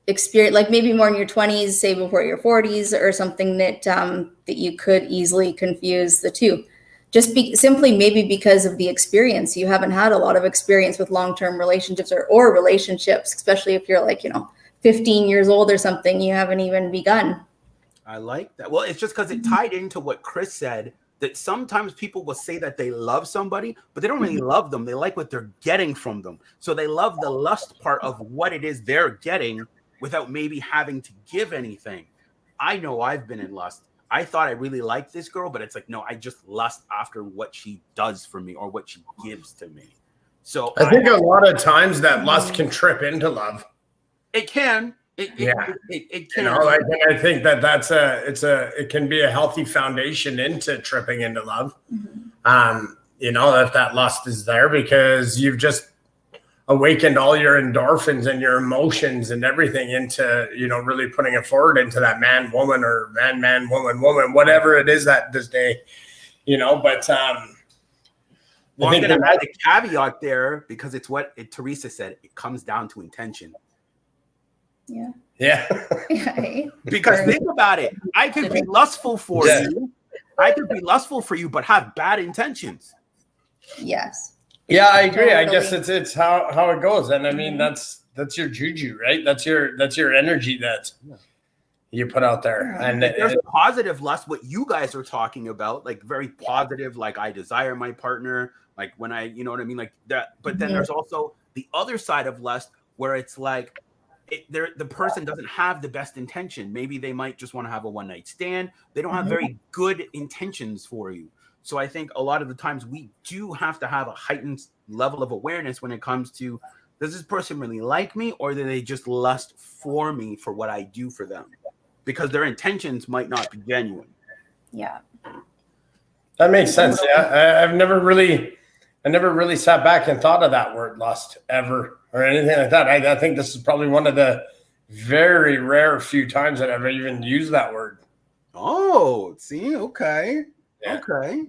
Speaker 3: experience, like maybe more in your 20s, say before your 40s or something, that you could easily confuse the two. Just simply maybe because of the experience. You haven't had a lot of experience with long-term relationships or relationships, especially if you're like, 15 years old or something, you haven't even begun.
Speaker 2: I like that. Well, it's just because it tied into what Chris said, that sometimes people will say that they love somebody, but they don't really love them. They like what they're getting from them. So they love the lust part of what it is they're getting without maybe having to give anything. I know I've been in lust. I thought I really liked this girl, but it's like, no, I just lust after what she does for me or what she gives to me. So
Speaker 1: I think a lot of times that lust can trip into love.
Speaker 2: It can. It can.
Speaker 1: I think it can be a healthy foundation into tripping into love. If that lust is there, because you've just awakened all your endorphins and your emotions and everything into, really putting it forward into that man, woman, or man, woman, whatever it is that this day, but
Speaker 2: I'm going to add a caveat there, because it's what Theresa said. It comes down to intention.
Speaker 1: Yeah.
Speaker 2: Because think about it. I could be lustful for you. I could be lustful for you, but have bad intentions.
Speaker 3: Yes.
Speaker 1: Yeah, I agree. I guess it's how it goes. And I mean, that's your juju, right? That's your energy that you put out there. And
Speaker 2: there's positive lust, what you guys are talking about, like very positive, like I desire my partner, like when I, you know what I mean? Like that. But then there's also the other side of lust where it's like, the person doesn't have the best intention. Maybe they might just want to have a one-night stand. They don't have very good intentions for you. So I think a lot of the times we do have to have a heightened level of awareness when it comes to, does this person really like me, or do they just lust for me for what I do for them? Because their intentions might not be genuine.
Speaker 3: Yeah.
Speaker 1: That makes sense. Yeah. I never really sat back and thought of that word lust ever or anything like that. I think this is probably one of the very rare few times that I've even used that word.
Speaker 2: Oh, see, okay. Yeah. Okay.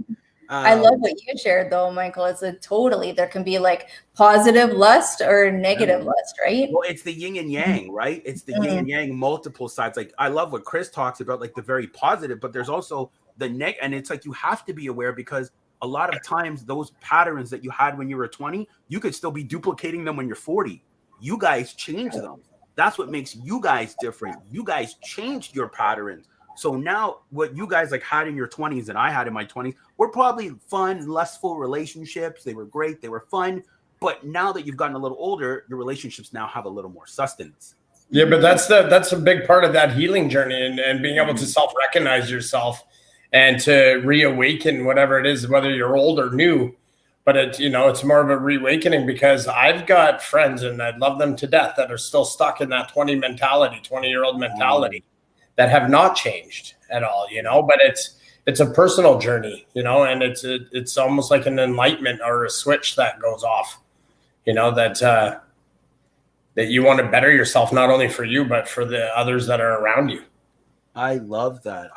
Speaker 3: I love what you shared though, Michael. It's there can be like positive lust or negative lust, right?
Speaker 2: Well, it's the yin and yang, right? It's the yin and yang, multiple sides. Like I love what Chris talks about, like the very positive, but there's also the and it's like you have to be aware, because a lot of times those patterns that you had when you were 20, you could still be duplicating them when you're 40. You guys change them. That's what makes you guys different. You guys changed your patterns. So now what you guys like had in your 20s and I had in my 20s were probably fun, lustful relationships. They were great. They were fun. But now that you've gotten a little older, your relationships now have a little more sustenance.
Speaker 1: Yeah, but that's a big part of that healing journey, and being able to self-recognize yourself and to reawaken whatever it is, whether you're old or new. But it's more of a reawakening, because I've got friends, and I love them to death, that are still stuck in that 20-year-old mentality that have not changed at all, but it's a personal journey, and it's almost like an enlightenment or a switch that goes off, that you want to better yourself, not only for you, but for the others that are around you.
Speaker 2: I love that.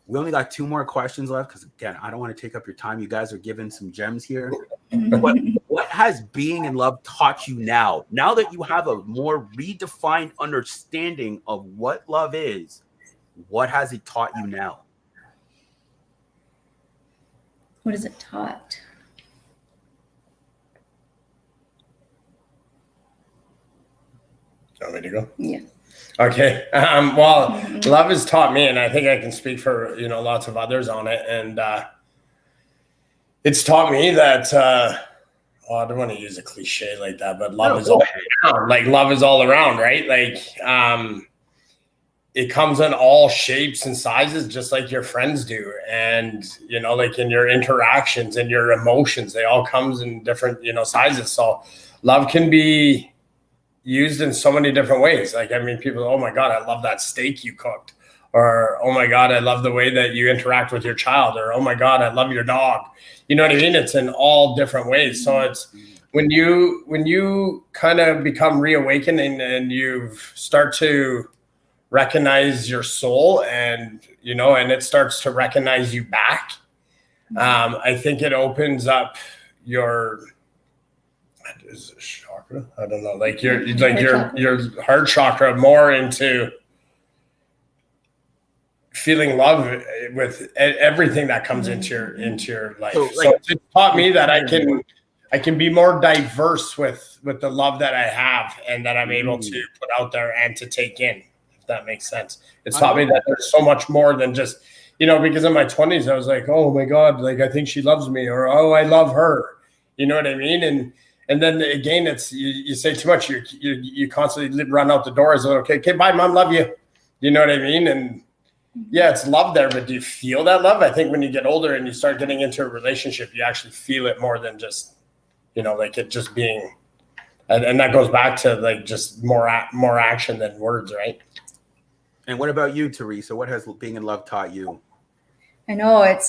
Speaker 2: We only got 2 more questions left, because again, I don't want to take up your time. You guys are giving some gems here. What has being in love taught you now that you have a more redefined understanding of what love is? What has it taught you now?
Speaker 3: What has it taught?
Speaker 1: Do you want me to go?
Speaker 3: Yeah.
Speaker 1: Okay. Well, love has taught me, and I think I can speak for, lots of others on it. And it's taught me that, I don't want to use a cliche like that, but love is all around. Like, love is all around, right? Like, it comes in all shapes and sizes, just like your friends do. And, like in your interactions and your emotions, they all comes in different, sizes. So love can be used in so many different ways. Like, people, oh my God, I love that steak you cooked. Or, oh my God, I love the way that you interact with your child. Or, oh my God, I love your dog. You know what I mean? It's in all different ways. So it's when you kind of become reawakened and you start to recognize your soul, and, and it starts to recognize you back. I think it opens up your, is it chakra? I don't know. Like your heart chakra more into feeling love with everything that comes into your life. So it taught me that I can be more diverse with the love that I have, and that I'm able to put out there and to take in, if that makes sense. It's taught me that there's so much more than just, because in my 20s, I was like, oh my God, like, I think she loves me, or, oh, I love her. You know what I mean? And then again, it's, you say too much, you constantly run out the door. Is okay, bye, Mom, love you. You know what I mean? And yeah, it's love there, but do you feel that love? I think when you get older and you start getting into a relationship, you actually feel it more than just, like it just being, and that goes back to like just more action than words, right?
Speaker 2: And what about you, Theresa? What has being in love taught you?
Speaker 3: I know it's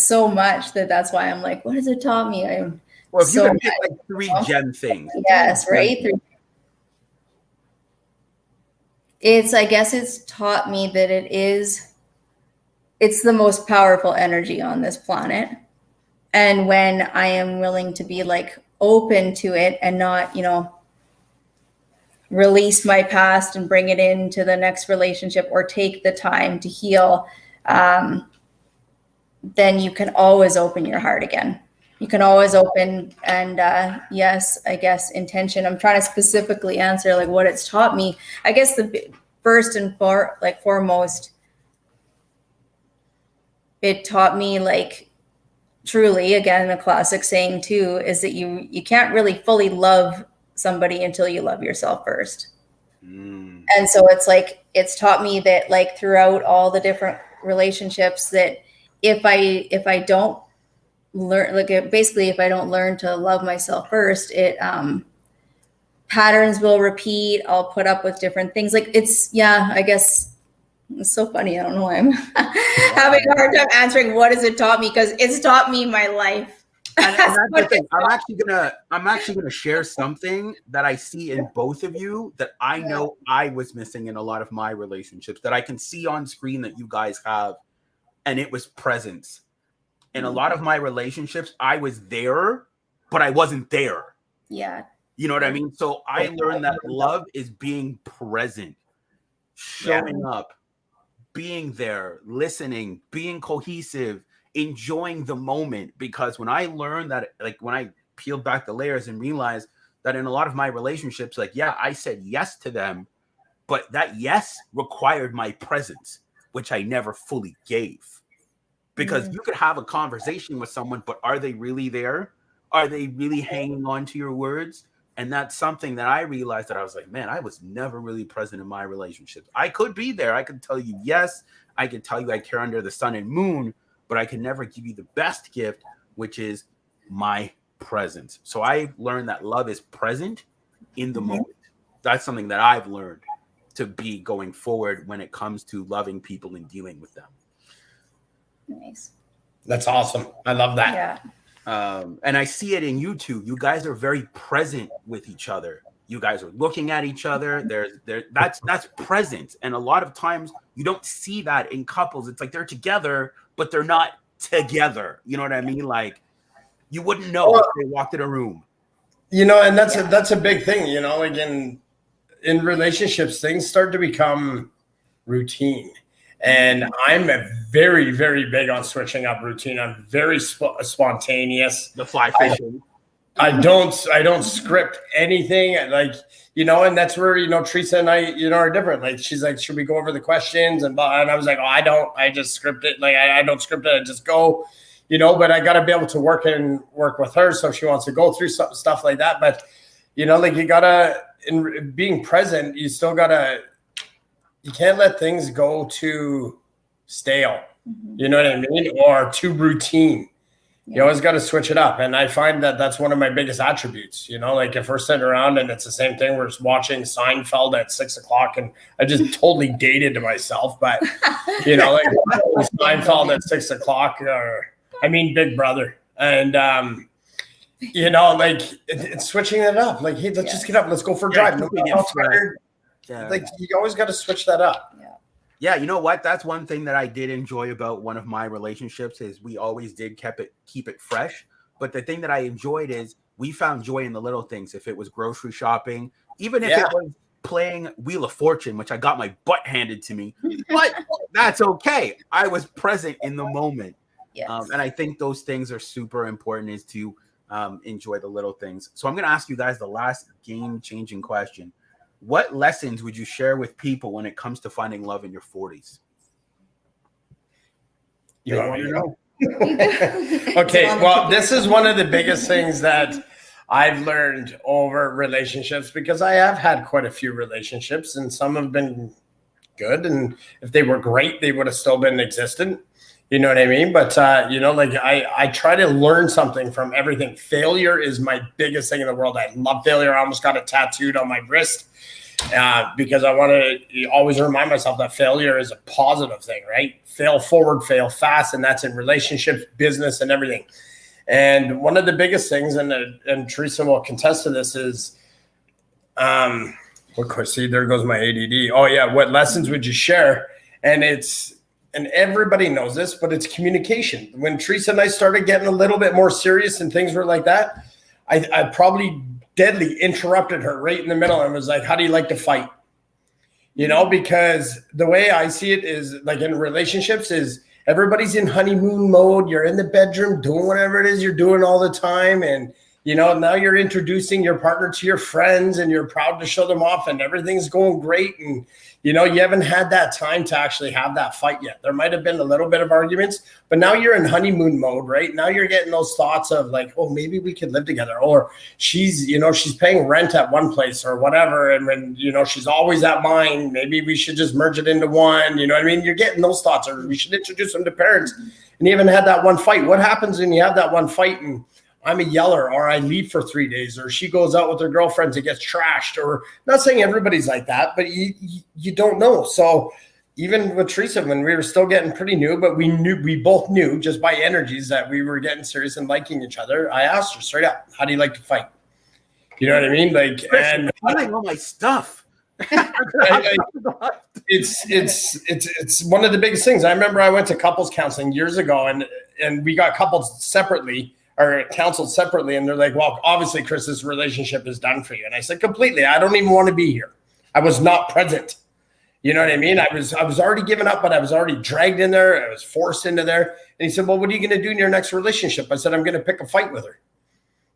Speaker 3: so much that's why I'm like, what has it taught me?
Speaker 2: Well, if you can pick like 3 gem things.
Speaker 3: Yes, right? I guess it's taught me that it's the most powerful energy on this planet. And when I am willing to be like open to it and not, release my past and bring it into the next relationship, or take the time to heal, then you can always open your heart again. You can always open, and yes, I guess intention. I'm trying to specifically answer like what it's taught me. I guess the first and foremost, it taught me like truly, again, a classic saying too, is that you can't really fully love somebody until you love yourself first. And so it's taught me that like throughout all the different relationships, that if I don't learn, if I don't learn to love myself first, it patterns will repeat. I'll put up with different things. Like I guess it's so funny. I don't know why I'm having a hard time answering what has it taught me, because it's taught me my life.
Speaker 2: And that's the thing. I'm actually gonna share something that I see in both of you that I know I was missing in a lot of my relationships, that I can see on screen that you guys have. and it was presence. In a lot of my relationships, I was there, but I wasn't there.
Speaker 3: Yeah.
Speaker 2: You know what I mean? So I learned that love is being present, showing up, being there, listening, being cohesive, enjoying the moment. Because when I learned that, like when I peeled back the layers and realized that in a lot of my relationships, like, yeah, I said yes to them, but that yes required my presence, which I never fully gave. Because you could have a conversation with someone, but are they really there? Are they really hanging on to your words? And that's something that I realized that I was like, man, I was never really present in my relationships. I could be there. I could tell you yes. I could tell you I care under the sun and moon, but I can never give you the best gift, which is my presence. So I learned that love is present in the moment. That's something that I've learned to be going forward when it comes to loving people and dealing with them.
Speaker 3: Nice.
Speaker 1: That's awesome. I love that.
Speaker 3: Yeah.
Speaker 2: And I see it in you two. You guys are very present with each other. You guys are looking at each other. That's presence. And a lot of times you don't see that in couples. It's like they're together, but they're not together. You know what I mean? Like you wouldn't know if they walked in a room.
Speaker 1: You know, and that's a big thing, you know, like in relationships, things start to become routine. And I'm very, very big on switching up routine. I'm very spontaneous.
Speaker 2: The fly fishing.
Speaker 1: I don't script anything. Like, you know, and that's where, you know, Theresa and I, you know, are different. Like, she's like, should we go over the questions? And I was like, oh, I just script it. Like, I don't script it. I just go, you know, but I got to be able to work with her. So if she wants to go through stuff like that. But, you know, like you got to, in being present, you still got to, you can't let things go too stale, you know what I mean? Or too routine. Yeah. You always got to switch it up. And I find that that's one of my biggest attributes, you know, like if we're sitting around and it's the same thing, we're watching Seinfeld at 6:00 and I just totally dated myself, but you know, like Seinfeld at 6:00 or Big Brother. And, you know, like it's switching it up. Like, hey, let's just get up. Let's go for a drive. Like you always got to switch that up.
Speaker 2: Yeah, you know what? That's one thing that I did enjoy about one of my relationships is we always did keep it fresh. But the thing that I enjoyed is we found joy in the little things. If it was grocery shopping, even if it was playing Wheel of Fortune, which I got my butt handed to me, but that's okay. I was present in the moment. Yes. And I think those things are super important is to enjoy the little things. So I'm going to ask you guys the last game-changing question. What lessons would you share with people when it comes to finding love in your 40s?
Speaker 1: You want me to know? Okay, well, this is one of the biggest things that I've learned over relationships because I have had quite a few relationships and some have been good. And if they were great, they would have still been existent. You know what I mean? But, you know, like I try to learn something from everything. Failure is my biggest thing in the world. I love failure. I almost got it tattooed on my wrist because I want to always remind myself that failure is a positive thing, right? Fail forward, fail fast. And that's in relationships, business, and everything. And one of the biggest things, and Theresa will contest to this, is, see, there goes my ADD. Oh, yeah. What lessons would you share? And everybody knows this, but it's communication. When Theresa and I started getting a little bit more serious and things were like that, I probably deadly interrupted her right in the middle and was like, how do you like to fight? You know, because the way I see it is like in relationships is everybody's in honeymoon mode. You're in the bedroom doing whatever it is you're doing all the time. And, you know, now you're introducing your partner to your friends and you're proud to show them off and everything's going great. And, you know, you haven't had that time to actually have that fight yet. There might have been a little bit of arguments, but now you're in honeymoon mode, right? Now you're getting those thoughts of like, oh, maybe we could live together. Or she's paying rent at one place or whatever. And when, you know, she's always at mine, maybe we should just merge it into one. You know what I mean? You're getting those thoughts, or we should introduce them to parents. And you haven't had that one fight. What happens when you have that one fight and I'm a yeller, or I leave for 3 days, or she goes out with her girlfriends and gets trashed, or not saying everybody's like that, but you don't know. So even with Theresa, when we were still getting pretty new, but we both knew just by energies that we were getting serious and liking each other. I asked her straight up, how do you like to fight? You know what I mean? Like,
Speaker 2: Chris, and I know my stuff.
Speaker 1: it's one of the biggest things. I remember I went to couples counseling years ago, and we got couples separately or counseled separately, and they're like, well, obviously, Chris, this relationship is done for you. And I said, completely. I don't even want to be here. I was not present. You know what I mean? I was already given up, but I was already dragged in there. I was forced into there. And he said, well, what are you going to do in your next relationship? I said, I'm going to pick a fight with her.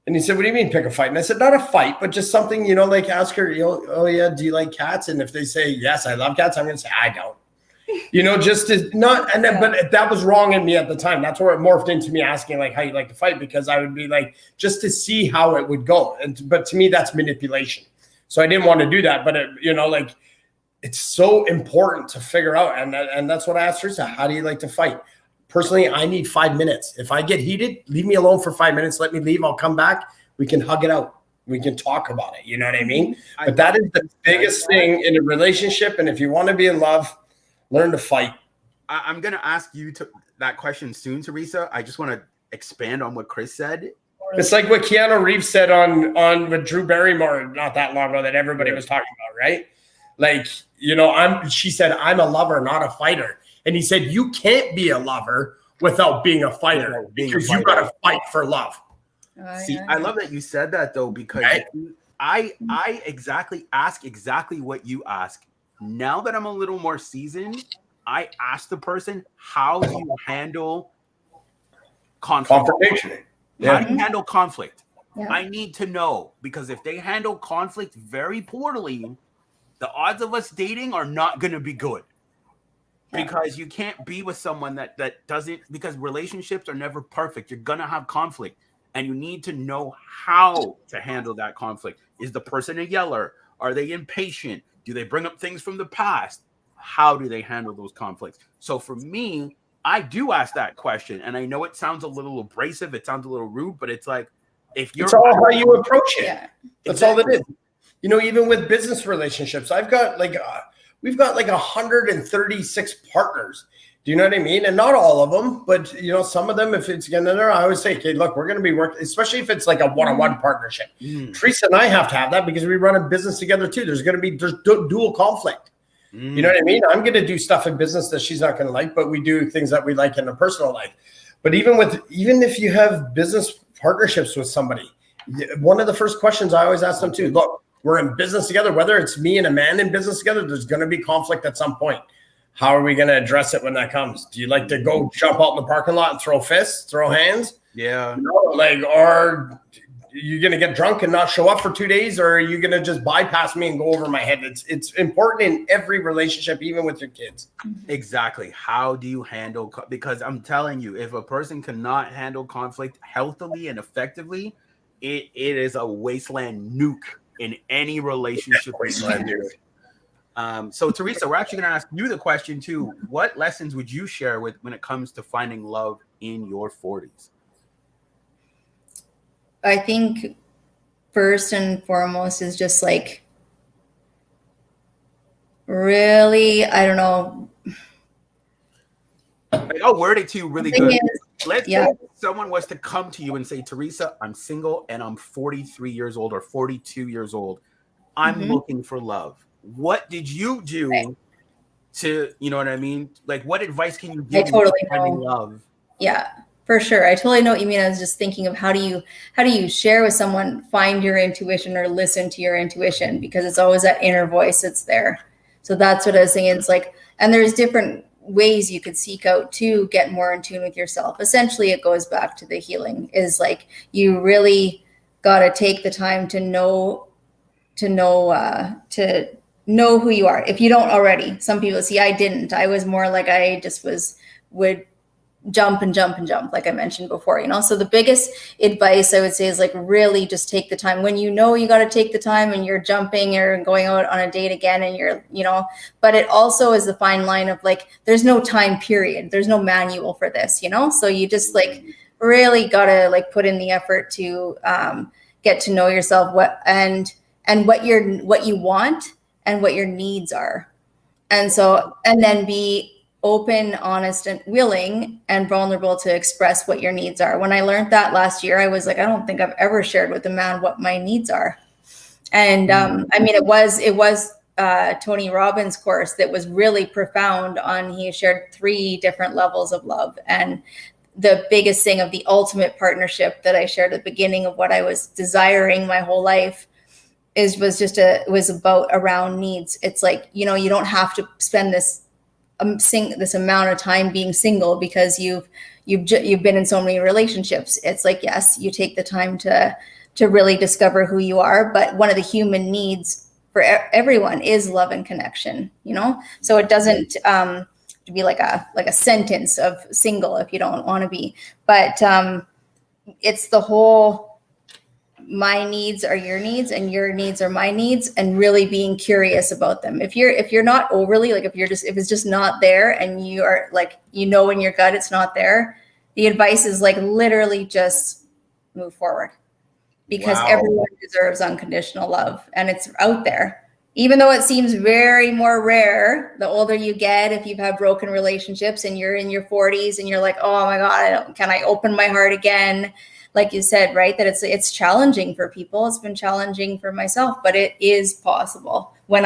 Speaker 1: And he said, what do you mean pick a fight? And I said, not a fight, but just something, like ask her, oh yeah, do you like cats? And if they say, yes, I love cats, I'm going to say, I don't. Just to not, and then, but that was wrong in me at the time. That's where it morphed into me asking like how you like to fight, because I would be like, just to see how it would go. But to me, that's manipulation. So I didn't want to do that. But it's so important to figure out. And that's what I asked Teresa. How do you like to fight? Personally, I need 5 minutes. If I get heated, leave me alone for 5 minutes. Let me leave. I'll come back. We can hug it out. We can talk about it. You know what I mean? But that is the biggest thing in a relationship. And if you want to be in love, learn to fight.
Speaker 2: I'm going to ask you that question soon, Teresa. I just want to expand on what Chris said.
Speaker 1: It's like what Keanu Reeves said on with Drew Barrymore not that long ago that everybody was talking about, right? Like, she said, I'm a lover, not a fighter. And he said, you can't be a lover without being a fighter, because you got to fight for love.
Speaker 2: See, I love that you said that, though, because I ask exactly what you ask. Now that I'm a little more seasoned, I ask the person, how do you handle conflict?
Speaker 1: Confrontation.
Speaker 2: How do you handle conflict?
Speaker 3: Yeah.
Speaker 2: I need to know, because if they handle conflict very poorly, the odds of us dating are not going to be good. Because you can't be with someone that doesn't, because relationships are never perfect. You're going to have conflict, and you need to know how to handle that conflict. Is the person a yeller? Are they impatient? Do they bring up things from the past? How do they handle those conflicts? So for me, I do ask that question, and I know it sounds a little abrasive. It sounds a little rude, but it's like, if you're—
Speaker 1: it's all how you approach it.
Speaker 3: Yeah.
Speaker 1: That's all it is. Even with business relationships, we've got like 136 partners. Do you know what I mean? And not all of them, but some of them, if it's getting in there, I always say, okay, look, we're going to be working, especially if it's like a one-on-one partnership. Teresa and I have to have that because we run a business together too. There's dual conflict. You know what I mean? I'm going to do stuff in business that she's not going to like, but we do things that we like in the personal life. But even if you have business partnerships with somebody, one of the first questions I always ask them too, look, we're in business together, whether it's me and a man in business together, there's going to be conflict at some point. How are we going to address it when that comes? Do you like to go jump out in the parking lot and throw fists, throw hands?
Speaker 2: Yeah.
Speaker 1: Or you going to get drunk and not show up for 2 days, or are you going to just bypass me and go over my head? It's important in every relationship, even with your kids.
Speaker 2: Exactly. How do you handle, because I'm telling you, if a person cannot handle conflict healthily and effectively, it is a wasteland nuke in any relationship. So Teresa, we're actually going to ask you the question too. What lessons would you share when it comes to finding love in your 40s?
Speaker 3: I think first and foremost is just like, really, I don't know.
Speaker 2: I'll word it to you really good. Let's say someone was to come to you and say, Teresa, I'm single and I'm 43 years old or 42 years old. I'm looking for love. What did you do to, you know what I mean? Like, what advice can you give me finding love?
Speaker 3: Yeah, for sure. I totally know what you mean. I was just thinking of how do you share with someone, find your intuition or listen to your intuition, because it's always that inner voice that's there. So that's what I was saying. It's like, and there's different ways you could seek out to get more in tune with yourself. Essentially, it goes back to the healing, is like, you really got to take the time to know who you are. If you don't already, some people see, I didn't, I was more like, I just would jump and jump and jump, like I mentioned before, So the biggest advice I would say is like, really just take the time. When you got to take the time and you're jumping or going out on a date again and you're, but it also is the fine line of like, there's no time period. There's no manual for this, So you just like really got to like put in the effort to get to know yourself, what you want and what your needs are. And then be open, honest, and willing and vulnerable to express what your needs are. When I learned that last year, I was like, I don't think I've ever shared with a man what my needs are. And I mean, it was Tony Robbins course that was really profound he shared 3 different levels of love. And the biggest thing of the ultimate partnership that I shared at the beginning of what I was desiring my whole life was about around needs. It's like, you don't have to spend this amount of time being single because you've been in so many relationships. It's like, yes, you take the time to really discover who you are, but one of the human needs for everyone is love and connection, so it doesn't to be like a sentence of single if you don't want to be, but it's the whole, my needs are your needs and your needs are my needs, and really being curious about them. If you're not overly like, if it's just not there and you are like, in your gut it's not there, the advice is like literally just move forward, because everyone deserves unconditional love, and it's out there. Even though it seems very more rare, the older you get, if you've had broken relationships and you're in your 40s and you're like, oh my God, can I open my heart again? Like you said, right? That it's challenging for people. It's been challenging for myself, but it is possible. When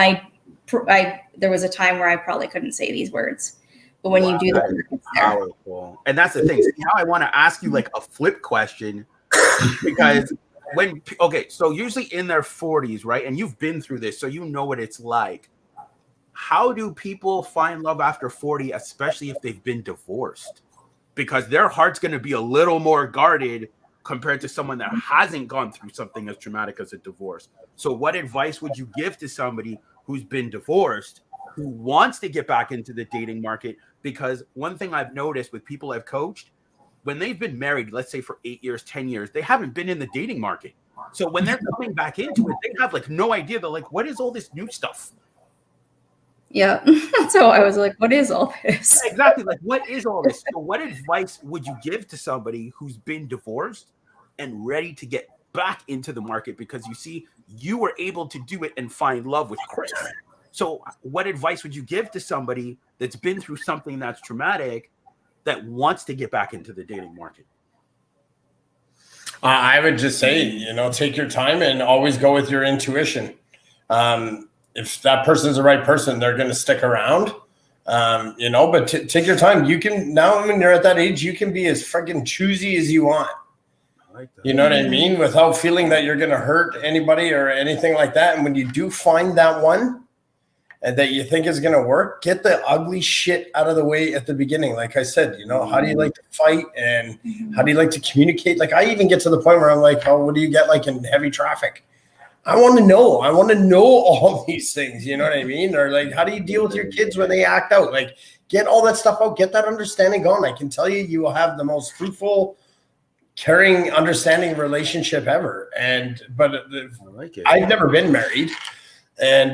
Speaker 3: there was a time where I probably couldn't say these words, but when you do that, it's
Speaker 2: powerful. And that's the thing. See, now I want to ask you like a flip question, because so usually in their 40s, right? And you've been through this, so you know what it's like. How do people find love after 40, especially if they've been divorced? Because their heart's going to be a little more guarded compared to someone that hasn't gone through something as traumatic as a divorce. So what advice would you give to somebody who's been divorced, who wants to get back into the dating market? Because one thing I've noticed with people I've coached, when they've been married, let's say for 8 years, 10 years, they haven't been in the dating market. So when they're coming back into it, they have like no idea. They're like, what is all this new stuff?
Speaker 3: Yeah. So I was like, what is all this?
Speaker 2: Yeah, exactly. Like, what is all this? So what advice would you give to somebody who's been divorced and ready to get back into the market? Because you see, you were able to do it and find love with Chris. So what advice would you give to somebody that's been through something that's traumatic that wants to get back into the dating market?
Speaker 1: I would just say, take your time and always go with your intuition. If that person's the right person, they're going to stick around, but take your time. You can, now when you're at that age, you can be as freaking choosy as you want. I like that. You know what I mean? Without feeling that you're going to hurt anybody or anything like that. And when you do find that one and that you think is going to work, get the ugly shit out of the way at the beginning. Like I said, how do you like to fight and how do you like to communicate? Like I even get to the point where I'm like, oh, what do you get like in heavy traffic? I want to know all these things. You know what I mean? Or like, how do you deal with your kids when they act out? Like get all that stuff out, get that understanding going. I can tell you will have the most fruitful, caring, understanding relationship ever. But I've never been married. And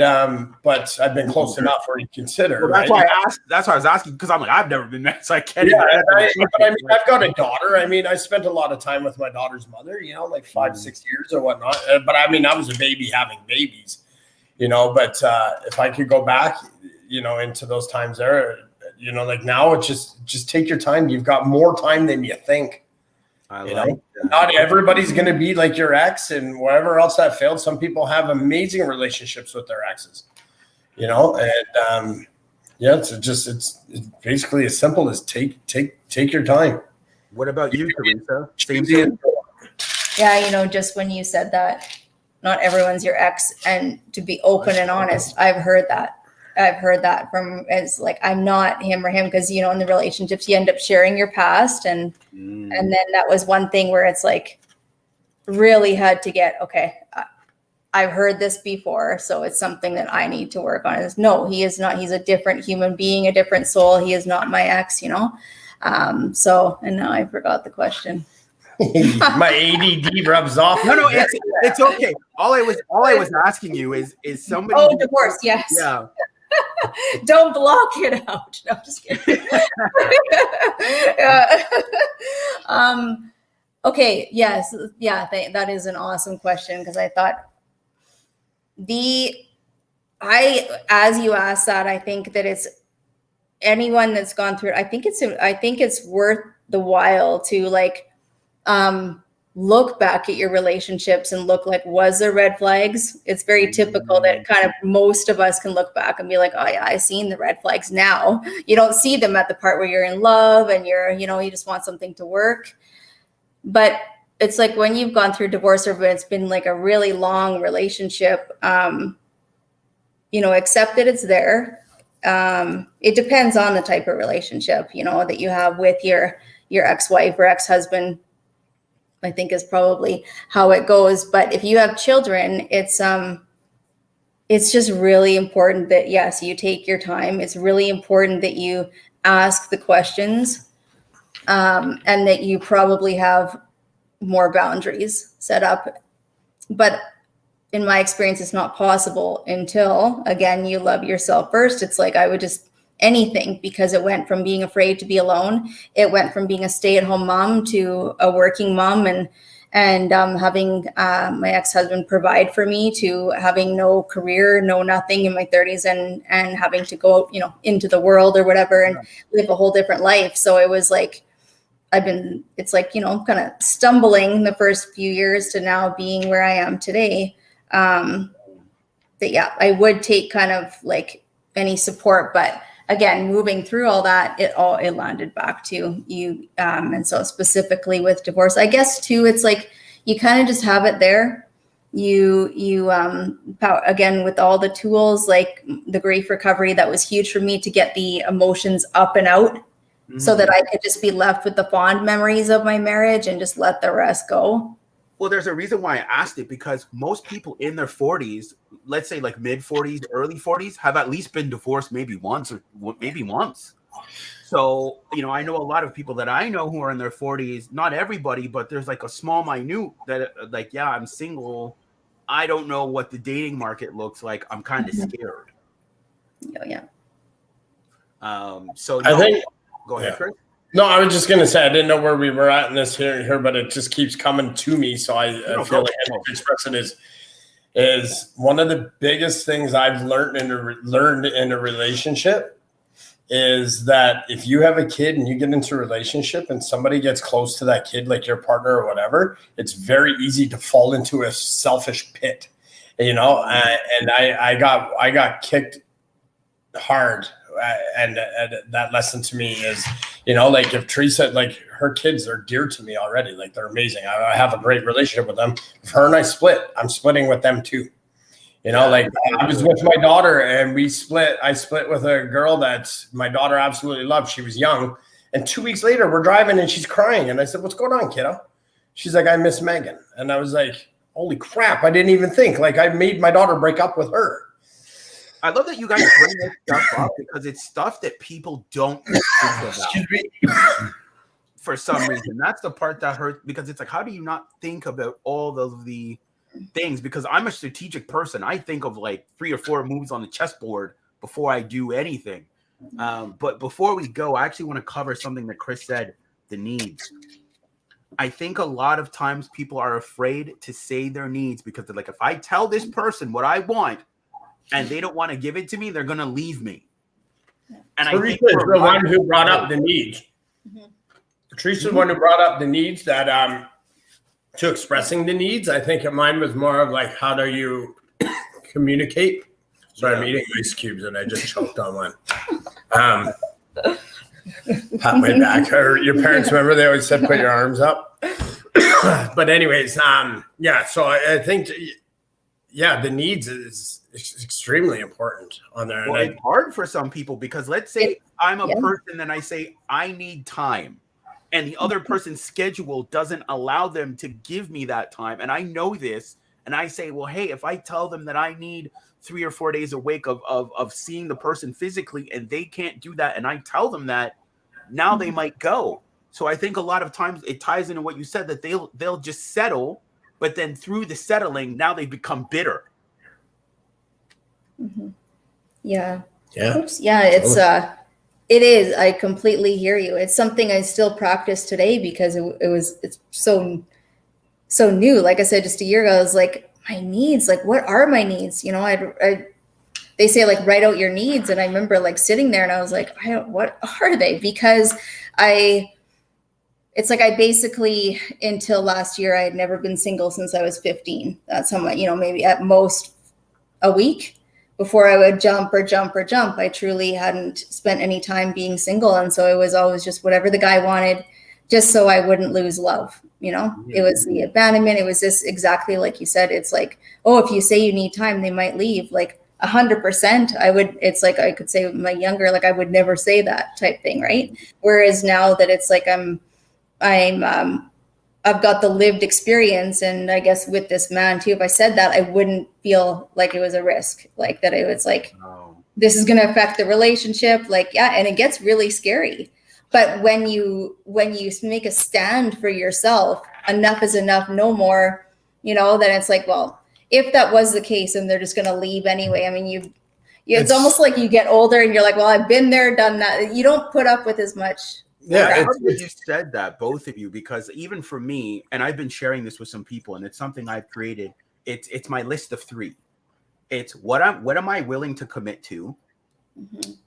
Speaker 1: but I've been close enough where you consider.
Speaker 2: Well, that's why I was asking, because I'm like, I've never been married, so I can't.
Speaker 1: Yeah, but I mean, I've got a daughter. I mean, I spent a lot of time with my daughter's mother. Like 5-6 years or whatnot. But I mean, I was a baby having babies. But if I could go back, into those times there, like now, it's just take your time. You've got more time than you think. Not everybody's going to be like your ex and whatever else that failed. Some people have amazing relationships with their exes, and it's basically as simple as take your time.
Speaker 2: What about you, Theresa?
Speaker 3: Yeah, just when you said that, not everyone's your ex, and to be open and honest, I've heard that from, as like, I'm not him or him, because in the relationships you end up sharing your past, and then that was one thing where it's like really had to get, okay, I've heard this before, so it's something that I need to work on. No, he is not. He's a different human being, a different soul. He is not my ex, so, and now I forgot the question.
Speaker 1: My ADD rubs off.
Speaker 2: No, it's okay. All I was asking you is somebody.
Speaker 3: Oh, divorce, yes.
Speaker 2: Yeah.
Speaker 3: Don't block it out. No, I'm just kidding. Okay. Yes. Yeah. That is an awesome question, because I thought as you asked that, I think that it's anyone that's gone through it. I think it's worth the while to look back at your relationships and look like, was there red flags? It's very typical that kind of most of us can look back and be like, oh yeah, I seen the red flags now. You don't see them at the part where you're in love and you just want something to work. But it's like when you've gone through divorce or it's been like a really long relationship, accept that it's there. It depends on the type of relationship, that you have with your ex-wife or ex-husband, I think is probably how it goes. But if you have children, it's just really important that, yes, you take your time. It's really important that you ask the questions, and that you probably have more boundaries set up. But in my experience, it's not possible until, again, you love yourself first. It's like I would just anything, because it went from being afraid to be alone. It went from being a stay-at-home mom to a working mom, and having my ex-husband provide for me, to having no career, no nothing in my 30s, and having to go out, into the world or whatever and live a whole different life. So it was like kind of stumbling the first few years to now being where I am today. But yeah, I would take kind of like any support, but again, moving through all that, it landed back to you. And so specifically with divorce, I guess too, it's like, you kind of just have it there. You again, with all the tools, like the grief recovery, that was huge for me to get the emotions up and out, so that I could just be left with the fond memories of my marriage and just let the rest go.
Speaker 2: Well, there's a reason why I asked it, because most people in their 40s, let's say like mid 40s, early 40s, have at least been divorced maybe once. So, I know a lot of people that I know who are in their 40s, not everybody, but there's like a small minute that like, yeah, I'm single. I don't know what the dating market looks like. I'm kind of scared.
Speaker 3: Oh, yeah.
Speaker 2: So
Speaker 1: I think,
Speaker 2: go ahead, Chris.
Speaker 1: No, I was just going to say, I didn't know where we were at in this here, but it just keeps coming to me. So I feel like I need to express it is one of the biggest things I've learned in a relationship is that if you have a kid and you get into a relationship and somebody gets close to that kid, like your partner or whatever, it's very easy to fall into a selfish pit, and I got kicked hard. And that lesson to me is, like if Theresa, like her kids are dear to me already, like they're amazing. I have a great relationship with them. If her and I split, I'm splitting with them too. Like I was with my daughter and we split. I split with a girl that my daughter absolutely loved. She was young. And 2 weeks later, we're driving and she's crying. And I said, "What's going on, kiddo?" She's like, "I miss Megan." And I was like, holy crap. I didn't even think. Like I made my daughter break up with her.
Speaker 2: I love that you guys bring this stuff up, because it's stuff that people don't think about.
Speaker 1: Excuse me.
Speaker 2: For some reason. That's the part that hurts, because it's like, how do you not think about all of the things? Because I'm a strategic person. I think of like 3 or 4 moves on the chessboard before I do anything. But before we go, I actually want to cover something that Chris said, the needs. I think a lot of times people are afraid to say their needs, because they're like, if I tell this person what I want and they don't want to give it to me, they're going to leave me. And
Speaker 1: Theresa is the one who brought up the needs. Teresa's the one who brought up the needs, that to expressing the needs. I think mine was more of like, how do you communicate? Sorry, I'm eating ice cubes and I just choked on one. Pat my back. Your parents, remember, they always said, put your arms up. But anyways, so I think, the needs is extremely important on there.
Speaker 2: Well, it's hard for some people, because let's say I'm a person and I say I need time, and the other person's schedule doesn't allow them to give me that time. And I know this, and I say, well, hey, if I tell them that I need 3 or 4 days a week of seeing the person physically, and they can't do that, and I tell them that, now they might go. So I think a lot of times it ties into what you said, that they'll just settle, but then through the settling, now they become bitter.
Speaker 3: Yeah. It is. I completely hear you. It's something I still practice today, because it's so new. Like I said, just a year ago, I was like, my needs, like, what are my needs? They say like, write out your needs. And I remember like sitting there and I was like, what are they? Because it's like I basically, until last year, I had never been single since I was 15. That's how much, maybe at most a week before I would jump. I truly hadn't spent any time being single. And so it was always just whatever the guy wanted, just so I wouldn't lose love. It was the abandonment. It was this exactly like you said. It's like, oh, if you say you need time, they might leave. Like 100%, it's like I could say with my younger, like I would never say that type thing, right? Whereas now that it's like I've got the lived experience, and I guess with this man too, if I said that, I wouldn't feel like it was a risk, like that it was like, this is going to affect the relationship. Like, yeah. And it gets really scary. But when you make a stand for yourself, enough is enough, no more, then it's like, well, if that was the case and they're just going to leave anyway, I mean, it's almost like you get older and you're like, well, I've been there, done that. You don't put up with as much.
Speaker 2: Yeah, you said that, both of you, because even for me, and I've been sharing this with some people, and it's something I've created. It's my list of 3. It's what am I willing to commit to,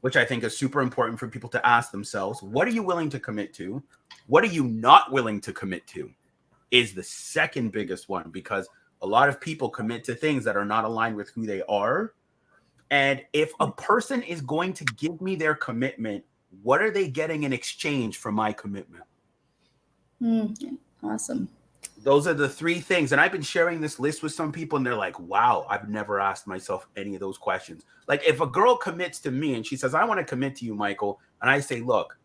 Speaker 2: which I think is super important for people to ask themselves. What are you willing to commit to? What are you not willing to commit to? Is the second biggest one, because a lot of people commit to things that are not aligned with who they are. And if a person is going to give me their commitment, what are they getting in exchange for my commitment?
Speaker 3: Awesome.
Speaker 2: Those are the 3 things. And I've been sharing this list with some people, and they're like, wow, I've never asked myself any of those questions. Like, if a girl commits to me and she says, I want to commit to you, Michael, and I say, look,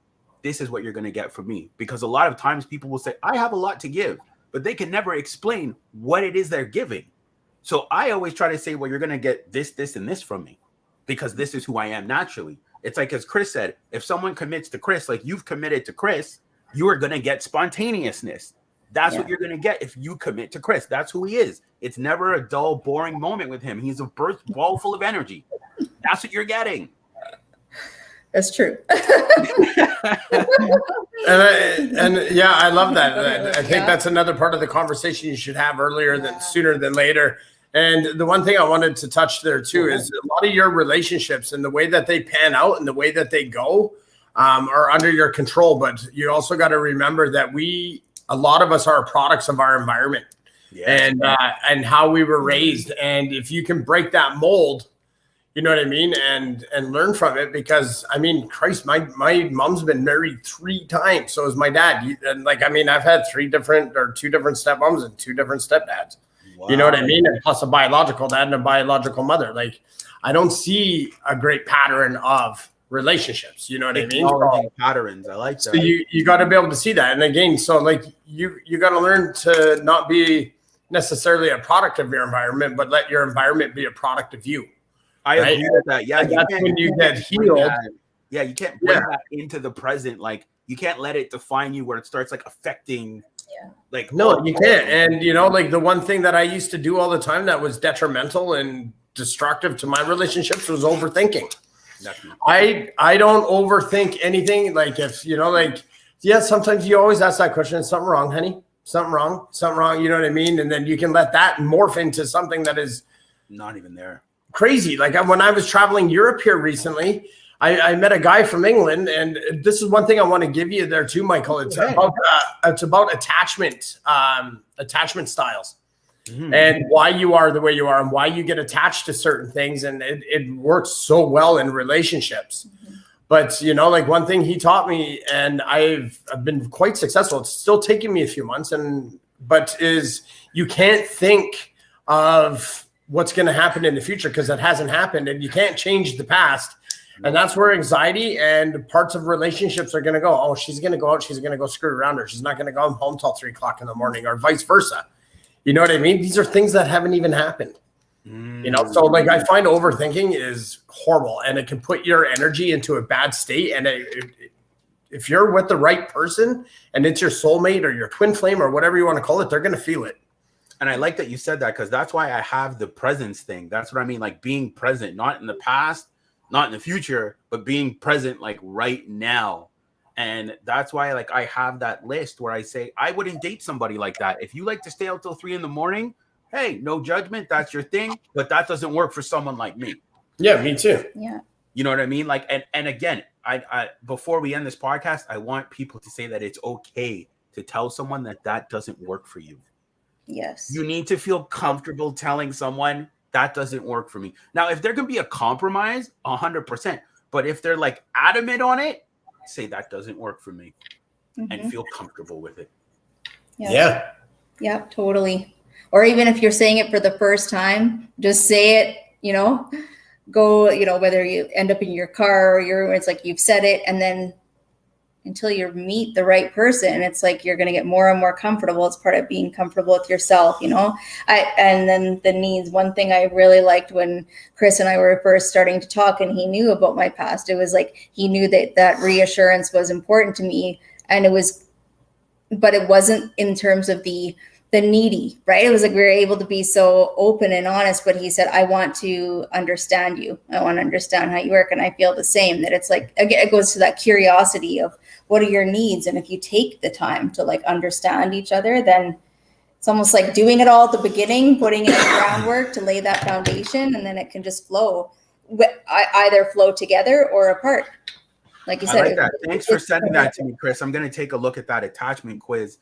Speaker 2: this is what you're going to get from me. Because a lot of times people will say, I have a lot to give, but they can never explain what it is they're giving. So I always try to say, well, you're going to get this, this, and this from me, because this is who I am naturally. It's like, as Chris said, if someone commits to Chris, like you've committed to Chris, you are going to get spontaneousness. That's what you're going to get if you commit to Chris. That's who he is. It's never a dull, boring moment with him. He's a burst ball full of energy. That's what you're getting.
Speaker 3: That's true.
Speaker 1: and yeah, I love that. I think that's another part of the conversation you should have sooner than later. And the one thing I wanted to touch there too is a lot of your relationships and the way that they pan out and the way that they go are under your control. But you also got to remember that a lot of us are products of our environment and how we were raised. And if you can break that mold, you know what I mean, and learn from it, because I mean, Christ, my mom's been married 3 times. So is my dad. And like, I mean, I've had 2 different stepmoms and 2 different stepdads. Wow. You know what I mean? And plus a biological dad and a biological mother. Like, I don't see a great pattern of relationships. You know what I mean?
Speaker 2: Patterns. I like that.
Speaker 1: So you got to be able to see that. And again, so like you got to learn to not be necessarily a product of your environment, but let your environment be a product of you.
Speaker 2: I agree with that. Yeah,
Speaker 1: that's when you get healed.
Speaker 2: Yeah, you can't bring that into the present. Like, you can't let it define you where it starts like affecting. Like,
Speaker 1: no, you can't. And like the one thing that I used to do all the time that was detrimental and destructive to my relationships was overthinking. I don't overthink anything. Like, if sometimes you always ask that question, is something wrong, honey? Something wrong, you know what I mean? And then you can let that morph into something that is
Speaker 2: not even there. Crazy.
Speaker 1: Like, when I was traveling Europe here recently, I met a guy from England, and this is one thing I want to give you there too, Michael. It's about attachment styles, and why you are the way you are, and why you get attached to certain things, and it works so well in relationships. But like one thing he taught me, and I've been quite successful. It's still taking me a few months, but you can't think of what's going to happen in the future because it hasn't happened, and you can't change the past. And that's where anxiety and parts of relationships are going to go. Oh, she's going to go out. She's going to go screw around her. She's not going to go home till 3:00 in the morning, or vice versa. You know what I mean? These are things that haven't even happened. So like, I find overthinking is horrible, and it can put your energy into a bad state. And if you're with the right person and it's your soulmate or your twin flame or whatever you want to call it, they're going to feel it.
Speaker 2: And I like that you said that, because that's why I have the presence thing. That's what I mean. Like, being present, not in the past, not in the future, but being present, like right now. And that's why, like, I have that list where I say, I wouldn't date somebody like that. If you like to stay out till 3 a.m, hey, no judgment. That's your thing. But that doesn't work for someone like me.
Speaker 1: Yeah, me too.
Speaker 3: Yeah.
Speaker 2: You know what I mean? Like, and again, I before we end this podcast, I want people to say that it's okay to tell someone that doesn't work for you.
Speaker 3: Yes.
Speaker 2: You need to feel comfortable telling someone that doesn't work for me. Now, if there can be a compromise, 100%. But if they're like adamant on it, say that doesn't work for me and feel comfortable with it.
Speaker 1: Yeah.
Speaker 3: Yeah, totally. Or even if you're saying it for the first time, just say it, go, whether you end up in your car or your room, it's like you've said it, and then until you meet the right person, it's like you're going to get more and more comfortable. It's part of being comfortable with yourself, and then the needs. One thing I really liked when Chris and I were first starting to talk and he knew about my past, it was like he knew that reassurance was important to me, and but it wasn't in terms of the needy, right? It was like we were able to be so open and honest, but he said, I want to understand you. I want to understand how you work. And I feel the same, that it's like, again, it goes to that curiosity of what are your needs? And if you take the time to like understand each other, then it's almost like doing it all at the beginning, putting in the groundwork to lay that foundation, and then it can just flow, either flow together or apart. Like you said.
Speaker 2: I like that. Thanks for sending that to me, Chris. I'm going to take a look at that attachment quiz.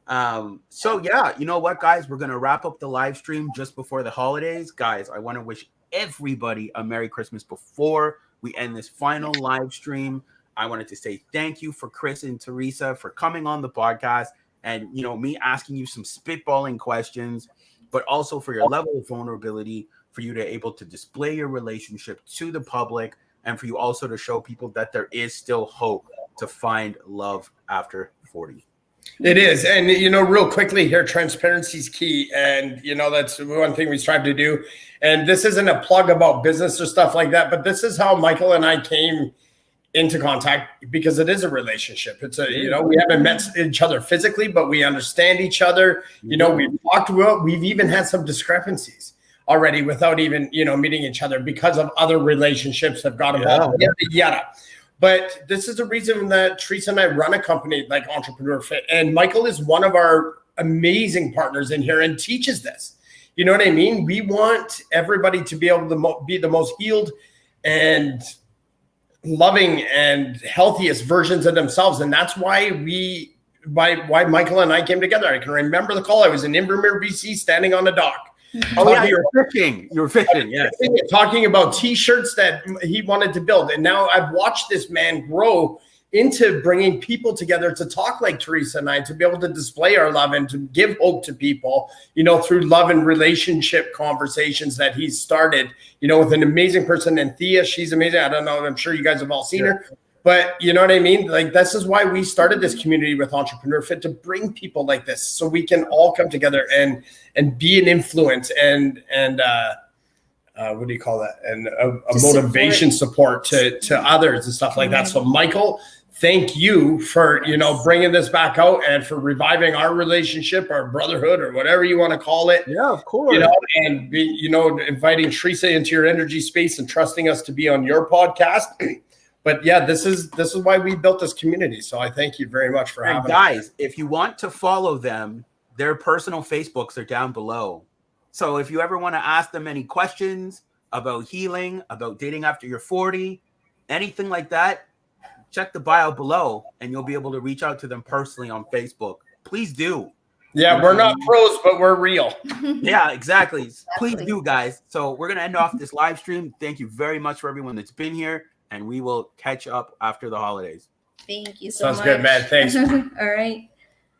Speaker 2: So yeah, you know what, guys, we're going to wrap up the live stream just before the holidays. Guys, I want to wish everybody a Merry Christmas before we end this final live stream. I wanted to say thank you for Chris and Theresa for coming on the podcast and, me asking you some spitballing questions, but also for your level of vulnerability, for you to able to display your relationship to the public, and for you also to show people that there is still hope to find love after 40.
Speaker 1: It is. And, real quickly here, transparency is key. And, that's one thing we strive to do. And this isn't a plug about business or stuff like that, but this is how Michael and I came into contact, because it is a relationship. It's we haven't met each other physically, but we understand each other. We've talked about, we've even had some discrepancies already without even, meeting each other because of other relationships have got involved. Yada. But this is the reason that Theresa and I run a company like Entrepreneur Fit. And Michael is one of our amazing partners in here and teaches this. You know what I mean? We want everybody to be able to be the most healed and loving and healthiest versions of themselves. And that's why why Michael and I came together. I can remember the call. I was in Invermere, BC, standing on a dock.
Speaker 2: Oh yeah, you were fishing, yes.
Speaker 1: Talking about t-shirts that he wanted to build. And now I've watched this man grow into bringing people together to talk like Theresa and I, to be able to display our love and to give hope to people, through love and relationship conversations that he's started, with an amazing person. And Thea, she's amazing. I don't know, I'm sure you guys have all seen her. But you know what I mean? Like, this is why we started this community with Entrepreneur Fit, to bring people like this so we can all come together and be an influence and what do you call that? And a motivation support to others and stuff like that. So Michael, thank you for, bringing this back out and for reviving our relationship, our brotherhood, or whatever you want to call it.
Speaker 2: Yeah, of course.
Speaker 1: And inviting Theresa into your energy space and trusting us to be on your podcast. But yeah, this is why we built this community. So I thank you very much for having us.
Speaker 2: Guys, if you want to follow them, their personal Facebooks are down below. So if you ever want to ask them any questions about healing, about dating after you're 40, anything like that, check the bio below and you'll be able to reach out to them personally on Facebook. Please do.
Speaker 1: Yeah, we're not pros, but we're real.
Speaker 2: Yeah, exactly. Please do, guys. So we're going to end off this live stream. Thank you very much for everyone that's been here. And we will catch up after the holidays.
Speaker 3: Thank you so much.
Speaker 1: Sounds good, man. Thanks.
Speaker 3: All right.